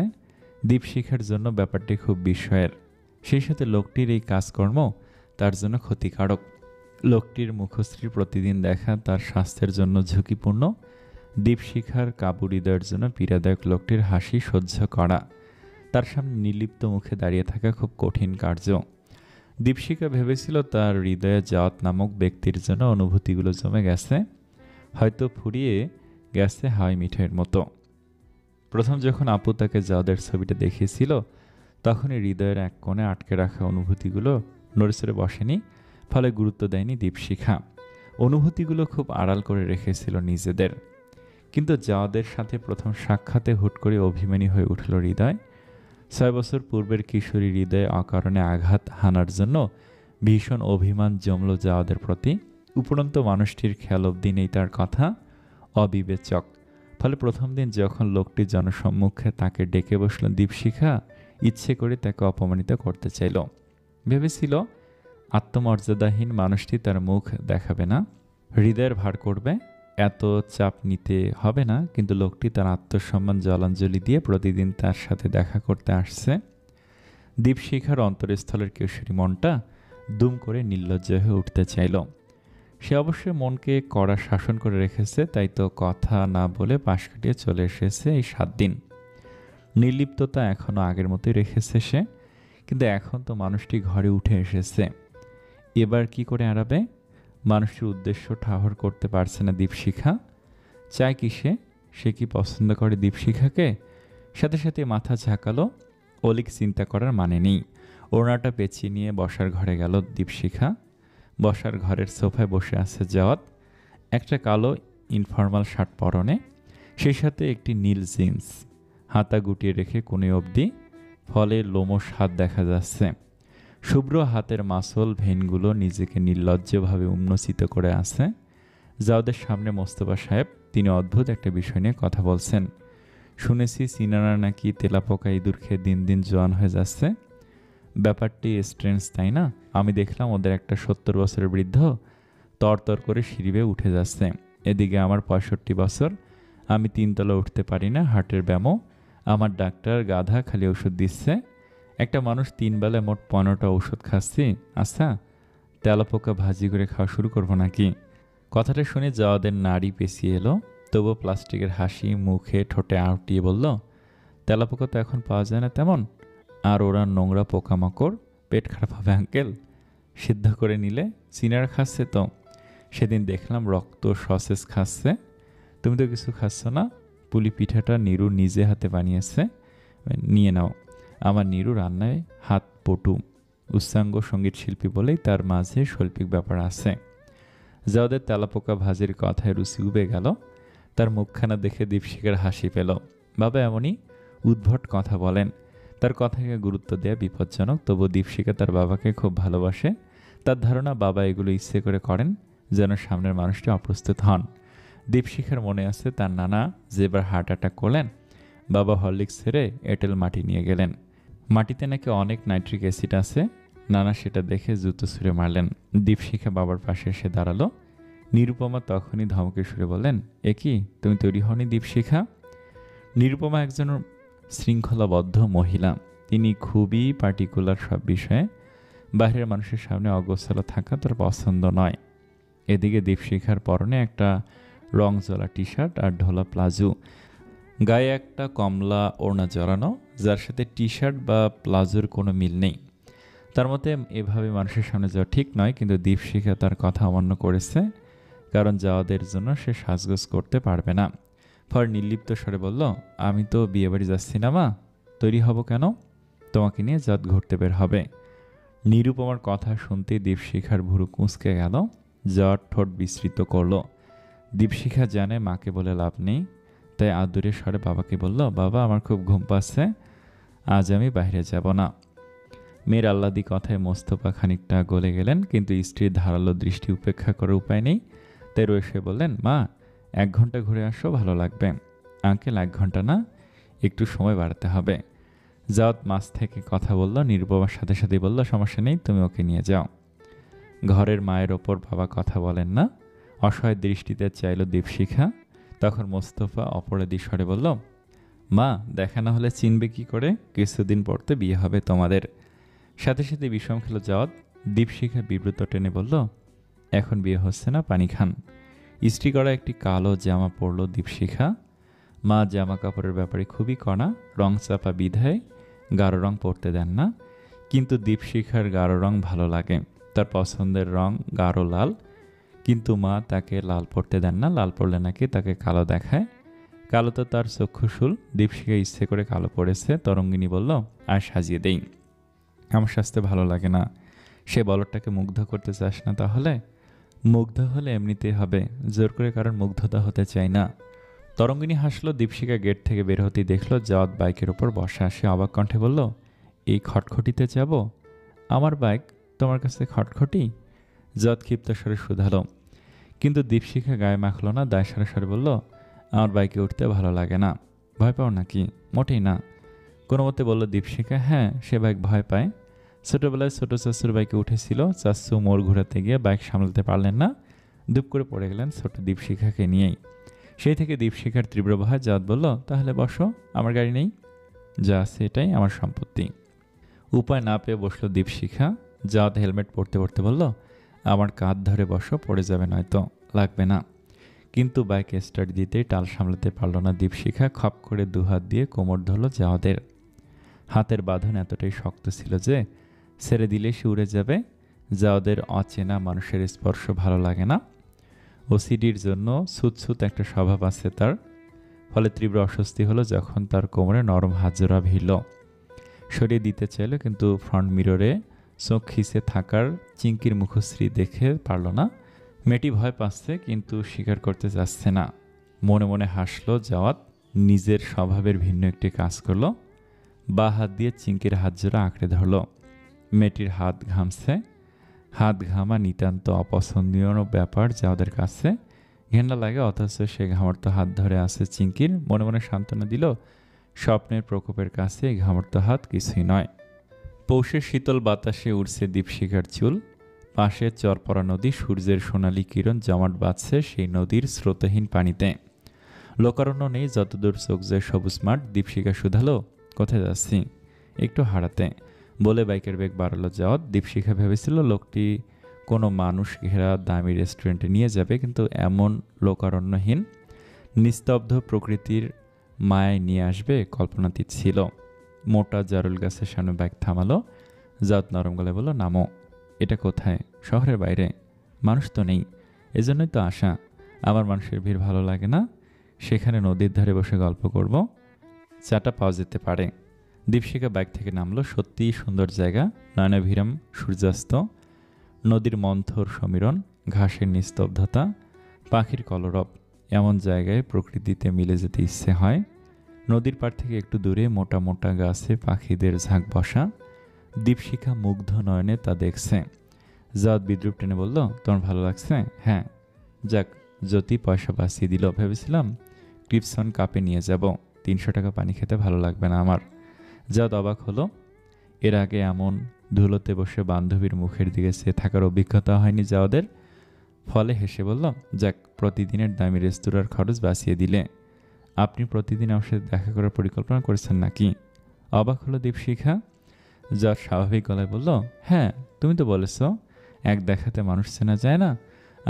দীপশিখার জন্য ব্যাপারটি খুব বিস্ময়ের। সেই সাথে লোকটির এই কাজকর্ম তার জন্য ক্ষতিকারক। লোকটির মুখশ্রী প্রতিদিন দেখা তার স্বাস্থ্যের জন্য ঝুঁকিপূর্ণ। দীপশিখার কাবু হৃদয়ের জন্য পীড়াদায়ক লোকটির হাসি সহ্য করা, তার সামনে নির্লিপ্ত মুখে দাঁড়িয়ে থাকা খুব কঠিন কার্য। দীপশিখা ভেবেছিল তার হৃদয়ে জাওয়াত নামক ব্যক্তির জন্য অনুভূতিগুলো জমে গেছে, হয়তো ফুরিয়ে গেছে হাওয়াই মিঠাইয়ের মতো। প্রথম যখন আপু তাকে জাওয়াদের ছবিটা দেখিয়েছিল, তখনই হৃদয়ের এক কোণে আটকে রাখা অনুভূতিগুলো নড়েচড়ে বসেনি। ফলে গুরুত্ব দেয়নি দীপশিখা। অনুভূতিগুলো খুব আড়াল করে রেখেছিল নিজেদের। কিন্তু জাওয়াদের সাথে প্রথম সাক্ষাতে হুট করে অভিমানী হয়ে উঠল হৃদয়। 6 বছর পূর্বের কিশোরী হৃদয়ে অকারণে আঘাত হানার জন্য ভীষণ অভিমান জমল জাওয়াদের প্রতি। উপরন্ত মানুষটির খেয়াল অবধি নেই তার কথা, অবিবেচক। ফলে প্রথম দিন যখন লোকটি জনসম্মুখে তাকে ডেকে বসল, দীপশিখা ইচ্ছে করে তাকে অপমানিত করতে চাইল। ভেবেছিল আত্মমর্যাদাহীন মানুষটি তার মুখ দেখাবে না, হৃদয়ের ভার করবে, এত চাপ নিতে হবে না। কিন্তু লোকটি তার আত্মসম্মান জলাঞ্জলি দিয়ে প্রতিদিন তার সাথে দেখা করতে আসছে। দীপশিখার অন্তরস্থলের কিশোরী মনটা দুম করে নির্লজ্জ হয়ে উঠতে চাইল। সে অবশ্যই মনকে কড়া শাসন করে রেখেছে, তাই তো কথা না বলে পাশ কাটিয়ে চলে এসেছে এই 7 দিন। নির্লিপ্ততা এখনও আগের মতোই রেখেছে সে। কিন্তু এখন তো মানুষটি ঘরে উঠে এসেছে, এবার কি করে এড়াবে? মানুষটির উদ্দেশ্য ঠাহর করতে পারছে না দীপশিখা। চায় কি সে কি পছন্দ করে দীপশিখাকে? সাথে সাথে মাথা ঝাঁকালো। অলিক চিন্তা করার মানে নেই। ওড়নাটা পেঁচিয়ে নিয়ে বসার ঘরে গেল দীপশিখা। বসার ঘরের সোফায় বসে আছে জাওয়াত, একটা কালো ইনফর্মাল শার্ট পরনে, সেই সাথে একটি নীল জিন্স, হাতা গুটিয়ে রেখে কোণে অবধি। ফলে লোমশ হাত দেখা যাচ্ছে। শুভ্র হাতের মাসল ভেনগুলো নিজেকে নির্লজ্জভাবে উন্মোচিত করে আছে। জাওয়াদের সামনে মোস্তফা সাহেব, তিনি অদ্ভুত একটা বিষয় নিয়ে কথা বলছেন। শুনেছি চীনারা নাকি তেলাপোকা ইঁদুর খেয়ে দিন দিন জোয়ান হয়ে যাচ্ছে। ব্যাপারটি স্ট্রেঞ্জ, তাই না? আমি দেখলাম ওদের একটা 70 বছরের বৃদ্ধ তরতর করে সিঁড়ি বেয়ে উঠে যাচ্ছে। এদিকে আমার 65 বছর, আমি 3 তলা উঠতে পারি না, হার্টের ব্যামো। আমার ডাক্তার গাধা, খালি ওষুধ দিচ্ছে। একটা মানুষ 3 বেলায় মোট 15টা ওষুধ খাচ্ছি। আচ্ছা, তেলাপোকা ভাজি করে খাওয়া শুরু করবো নাকি? কথাটা শুনে জাওয়াদের নাড়ি পেঁচিয়ে এলো। তবুও প্লাস্টিকের হাসি মুখে ঠোঁটে আউটিয়ে বলল, তেলাপোকা তো এখন পাওয়া যায় না তেমন। আর ওরা নোংরা পোকামাকড়, পেট খারাপ হবে আঙ্কেল। সিদ্ধ করে নিলে চীনারা খাচ্ছে তো। সেদিন দেখলাম রক্ত সসেস খাচ্ছে। তুমি তো কিছু খাচ্ছ না। পুলি পিঠাটা নীরু নিজে হাতে বানিয়েছে, নিয়ে নাও। আমার নীরু রান্নায় হাত পটু, উচ্চাঙ্গ সঙ্গীত শিল্পী বলেই তার মাঝে শৈল্পিক ব্যাপার আছে। যাওদের তেলাপোকা ভাজির কথায় রুচি উবে গেল। তার মুখখানা দেখে দীপশিখার হাসি পেল। বাবা এমনই উদ্ভট কথা বলেন, তার কথাকে গুরুত্ব দেওয়া বিপজ্জনক। তবু দীপশিখা তার বাবাকে খুব ভালোবাসে। তার ধারণা বাবা এগুলো ইচ্ছে করে করেন যেন সামনের মানুষটি অপ্রস্তুত হন। দীপশিখার মনে আছে তার নানা যেবার হার্ট অ্যাটাক করলেন, বাবা হরলিক্স ছেড়ে এঁটেল মাটি নিয়ে গেলেন। মাটিতে নাকি অনেক নাইট্রিক অ্যাসিড আছে। নানা সেটা দেখে জুতো ছুঁড়ে মারলেন। দীপশিখা বাবার পাশে এসে দাঁড়ালো। নিরুপমা তখনই ধমকে সুরে বললেন, এ কি, তুমি তৈরি হওনি দীপশিখা? নিরুপমা একজন শৃঙ্খলাবদ্ধ মহিলা। তিনি খুবই পার্টিকুলার সব বিষয়ে। বাইরের মানুষের সামনে অগোছালো থাকা তার পছন্দ নয়। এদিকে দীপশিখার পরনে একটা রংজলা টি শার্ট আর ঢোলা প্লাজো, গায়ে একটা কমলা ওড়না জড়ানো, যার সাথে টি শার্ট বা প্লাজোর কোনো মিল নেই। তার মতে এভাবে মানুষের সামনে যাওয়া ঠিক নয়, কিন্তু দীপশিখা তার কথা অমান্য করেছে, কারণ যাওয়াদের জন্য সে সাজগোজ করতে পারবে না। ফর নির্লিপ্ত স্বরে বলল, আমি তো বিয়েবাড়ি যাচ্ছি না মা, তৈরি হব কেন? তোমাকে নিয়ে জাত ঘুরতে বের হবে। নিরুপমার কথা শুনতেই দীপশিখার ভুরু কুঁচকে গেল। জ্বর ঠোঁট বিস্তৃত করল। দীপশিখা জানে মাকে বলে লাভ নেই, তাই আদুরে স্বরে বাবাকে বলল, বাবা আমার খুব ঘুম পাচ্ছে, আজ আমি বাইরে যাব না। মেয়ের আহ্লাদি কথায় মোস্তফা খানিকটা গলে গেলেন, কিন্তু স্ত্রীর ধারালো দৃষ্টি উপেক্ষা করার উপায় নেই। তাই রয়েছে বললেন, মা 1 ঘন্টা ঘুরে আসো, ভালো লাগবে। আঙ্কেল 1 ঘন্টা না, একটু সময় বাড়াতে হবে। জাওয়াত মাছ থেকে কথা বলল। নিরুপমার সাথে সাথে বলল, সমস্যা নেই, তুমি ওকে নিয়ে যাও। ঘরের মায়ের ওপর বাবা কথা বলেন না। অসহায় দৃষ্টিতে চাইল দীপশিখা। তখন মোস্তফা অপরাধী স্বরে বলল, মা দেখা না হলে চিনবে কি করে? কিছুদিন পর তো বিয়ে হবে তোমাদের। সাথে সাথে বিষম খেল জাওয়াত। দীপশিখা বিব্রত টেনে বলল, এখন বিয়ে হচ্ছে না, পানি খান। ইস্ত্রি করা একটি কালো জামা পরল দীপশিখা। মা জামা কাপড়ের ব্যাপারে খুবই কড়া, রং চাপা বিধায় গাঢ় রং পরতে দেন না। কিন্তু দীপশিখার গাঢ় রং ভালো লাগে, তার পছন্দের রং গাঢ় লাল। কিন্তু মা তাকে লাল পরতে দেন না, লাল পরলে নাকি তাকে কালো দেখায়। কালো তো তার চক্ষুশূল। দীপশিখা ইচ্ছে করে কালো পড়েছে। তরঙ্গিনী বলল, আর সাজিয়ে দেই। আমার সাজতে ভালো লাগে না। সে বলদটাকে মুগ্ধ করতে চাস না তাহলে? মুগ্ধ হলে এমনিতেই হবে, জোর করে কারণ মুগ্ধতা হতে চাই না। তরঙ্গিনী হাসলো। দীপশিখা গেট থেকে বের হতেই দেখলো জাওয়াত বাইকের ওপর বসা। সে অবাক কণ্ঠে বলল, এই খটখটিতে যাব? আমার বাইক তোমার কাছে খটখটি? জাওয়াত ক্ষিপ্ত স্বরে শুধালো। কিন্তু দীপশিখা গায়ে মাখল না, দায় সারা স্বরে বলল, আমার বাইকে উঠতে ভালো লাগে না। ভয় পাও নাকি? মোটেই না। কোনো মতে বলল দীপশিখা। হ্যাঁ, সে বাইক ভয় পায়। ছোটবেলায় ছোট চাচুর বাইকে উঠেছিল। চাচু মোড় ঘোরাতে গিয়ে বাইক সামলাতে পারলেন না, দুপ করে পড়ে গেলেন ছোট দীপশিখাকে নিয়েই। সেই থেকে দীপশিখার তীব্র ভয়। জাওয়াত বলল, তাহলে বসো, আমার গাড়ি নেই, যা আছে এটাই আমার সম্পত্তি। উপায় না পেয়ে বসলো দীপশিখা। জাওয়াত হেলমেট পরতে পরতে বলল, আমার কাঁধ ধরে বসো, পড়ে যাবে নয়তো। লাগবে না। কিন্তু বাইক স্টার্ট দিতেই টাল সামলাতে পারল না দীপশিখা। খপ করে দুহাত দিয়ে কোমর ধরল জাওয়াদের। হাতের বাঁধন এতটাই শক্ত ছিল যে ছেড়ে দিলে সে উড়ে যাবে। জাওয়াদের অচেনা মানুষের স্পর্শ ভালো লাগে না। ওসিডির জন্য ছুতছুত একটা স্বভাব আছে তার। ফলে তীব্র অস্বস্তি হলো যখন তার কোমরে নরম হাতজোড়া ভিড়ল। সরিয়ে দিতে চাইল, কিন্তু ফ্রন্ট মিররে চোখ খিসে থাকার চিঙ্কির মুখশ্রী দেখে পারল না। মেয়েটি ভয় পাচ্ছে, কিন্তু স্বীকার করতে চাচ্ছে না। মনে মনে হাসলো জাওয়াত। নিজের স্বভাবের ভিন্ন একটি কাজ করলো। বা হাত দিয়ে চিঙ্কির হাতজোড়া আঁকড়ে ধরল। মেয়েটির হাত ঘামছে। হাত ঘামা নিতান্ত অপছন্দনীয় ব্যাপার জাওয়াদের কাছে। ঘেন্না লাগে, অথচ সে ঘামর্ত হাত ধরে আছে চিঙ্কির। মনে মনে সান্ত্বনা দিল, স্বপ্নের প্রকোপের কাছে এই ঘামর্ত হাত কিছুই নয়। পৌষের শীতল বাতাসে উড়ছে দীপশিখার চুল। পাশে চরপড়া নদী, সূর্যের সোনালি কিরণ জমাট বাঁধছে সেই নদীর স্রোতহীন পানিতে। লোকারণ্য নেই, যতদূর চোখ যায় সবুজ মাঠ। দীপশিখা শুধালো, কোথায় যাচ্ছি? একটু হারাতে বলে বাইকের বেগ বাড়ালো জাওয়াত। দীপশিখা ভেবেছিল লোকটি কোনো মানুষ ঘেরা দামি রেস্টুরেন্টে নিয়ে যাবে, কিন্তু এমন লোকারণ্যহীন নিস্তব্ধ প্রকৃতির মায়ায় নিয়ে আসবে কল্পনাতীত ছিল। মোটা জারুল গাছের সামনে বাইক থামালো। জাওয়াত নরম গলায় বলল, নামো। এটা কোথায়? শহরের বাইরে। মানুষ তো নেই, এজন্যই তো আসা। আমার মানুষের ভিড় ভালো লাগে না। সেখানে নদীর ধারে বসে গল্প করব, চাটা পাওয়া যেতে পারে। দীপশিখা বাইক থেকে নামলো। সত্যিই সুন্দর জায়গা। নয়নাভিরাম সূর্যাস্ত, নদীর মন্থর সমীরণ, ঘাসের নিস্তব্ধতা, পাখির কলরব। এমন জায়গায় প্রকৃতিতে মিলে যেতে ইচ্ছে হয়। নদীর পাড় থেকে একটু দূরে মোটা মোটা গাছে পাখিদের ঝাঁক বসা। দীপশিখা মুগ্ধ নয়নে তা দেখছে। জাওয়াত বিদ্রুপ টেনে বলল, তোমার ভালো লাগছে? হ্যাঁ। যাক, জ্যোতি পয়সা বাঁচিয়ে দিল। ভেবেছিলাম ক্রিপসন কাপে নিয়ে যাব। 300 টাকা পানি খেতে ভালো লাগবে না আমার। জাওয়াত অবাক হলো। এর আগে এমন ধুলোতে বসে বান্ধবীর মুখের দিকে চেয়ে থাকার অভিজ্ঞতা হয়নি জাওয়াদের। ফলে হেসে বলল, যাক, প্রতিদিনের দামি রেস্তোরাঁর খরচ বাঁচিয়ে দিলে। আপনি প্রতিদিন আমার সাথে দেখা করার পরিকল্পনা করেছেন নাকি? অবাক হলো দীপশিখা। জাওয়াত স্বাভাবিক গলায় বলল, হ্যাঁ, তুমি তো বলেছ এক দেখাতে মানুষ চেনা যায় না।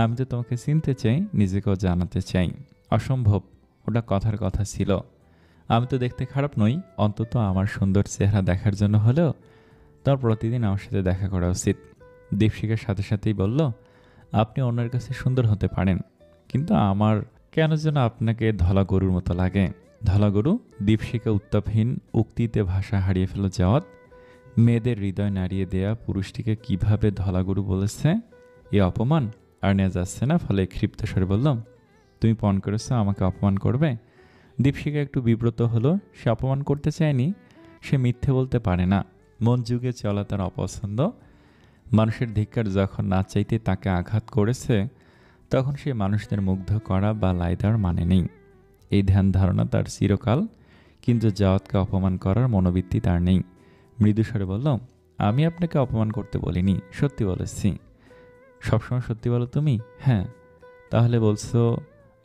আমি তো তোমাকে চিনতে চাই, নিজেকেও জানাতে চাই। অসম্ভব, ওটা কথার কথা ছিল। আমি তো দেখতে খারাপ নই, অন্তত আমার সুন্দর চেহারা দেখার জন্য হলেও তার প্রতিদিন আমার সাথে দেখা করা উচিত। দীপশিখার সাথে সাথেই বলল, আপনি অন্যের কাছে সুন্দর হতে পারেন, কিন্তু আমার কেন যেন আপনাকে ধলা গরুর মতো লাগে। ধলা গরু? দীপশিখা উত্তাপহীন উক্তিতে ভাষা হারিয়ে ফেল জাওয়াত। মেয়েদের হৃদয় নাড়িয়ে দেয়া পুরুষটিকে কিভাবে ধলা গরু বলেছে? এ অপমান আর নেওয়া যাচ্ছে না। ফলে ক্ষিপ্ত স্বরে বললাম, তুমি পণ করেছ আমাকে অপমান করবে? দীপশিখা একটু বিব্রত হলো। সে অপমান করতে চায়নি, সে মিথ্যে বলতে পারে না। মন যুগে চলা তার অপছন্দ। মানুষের ধিক্কার যখন না চাইতে তাকে আঘাত করেছে, তখন সে মানুষদের মুগ্ধ করা বা লাই দেওয়ার মানে নেই। এই ধ্যান ধারণা তার চিরকাল, কিন্তু জাওয়াতকে অপমান করার মনোবৃত্তি তার নেই। মৃদুস্বরে বলল, আমি আপনাকে অপমান করতে বলিনি, সত্যি বলেছি। সবসময় সত্যি বলো তুমি? হ্যাঁ। তাহলে বলছো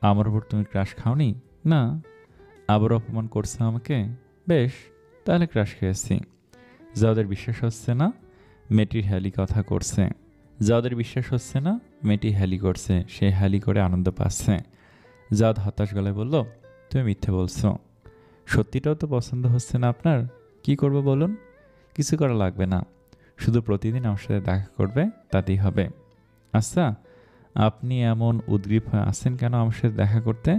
আমার উপর তুমি ক্রাশ খাওনি? না। আবার অপমান করছো আমাকে? বেশ, তাহলে ক্রাশ খেয়েছি। জাওয়াদের বিশ্বাস হচ্ছে না, মেয়েটির হ্যালি কথা করছে। জাওয়াদের বিশ্বাস হচ্ছে না, মেয়েটি হ্যালি করছে। সে হ্যালি করে আনন্দ পাচ্ছে। জাওয়াদ হতাশ গলায় বলল, তুমি মিথ্যে বলছো। সত্যিটাও তো পছন্দ হচ্ছে না আপনার। কি করবো বলুন? কিছু করা লাগবে না, শুধু প্রতিদিন আমার সাথে দেখা করবে, তাতেই হবে। আচ্ছা, আপনি এমন উদ্গ্রীব হয়ে আছেন কেন আমার সাথে দেখা করতে?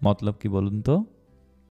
মতলব কি বলুন তো?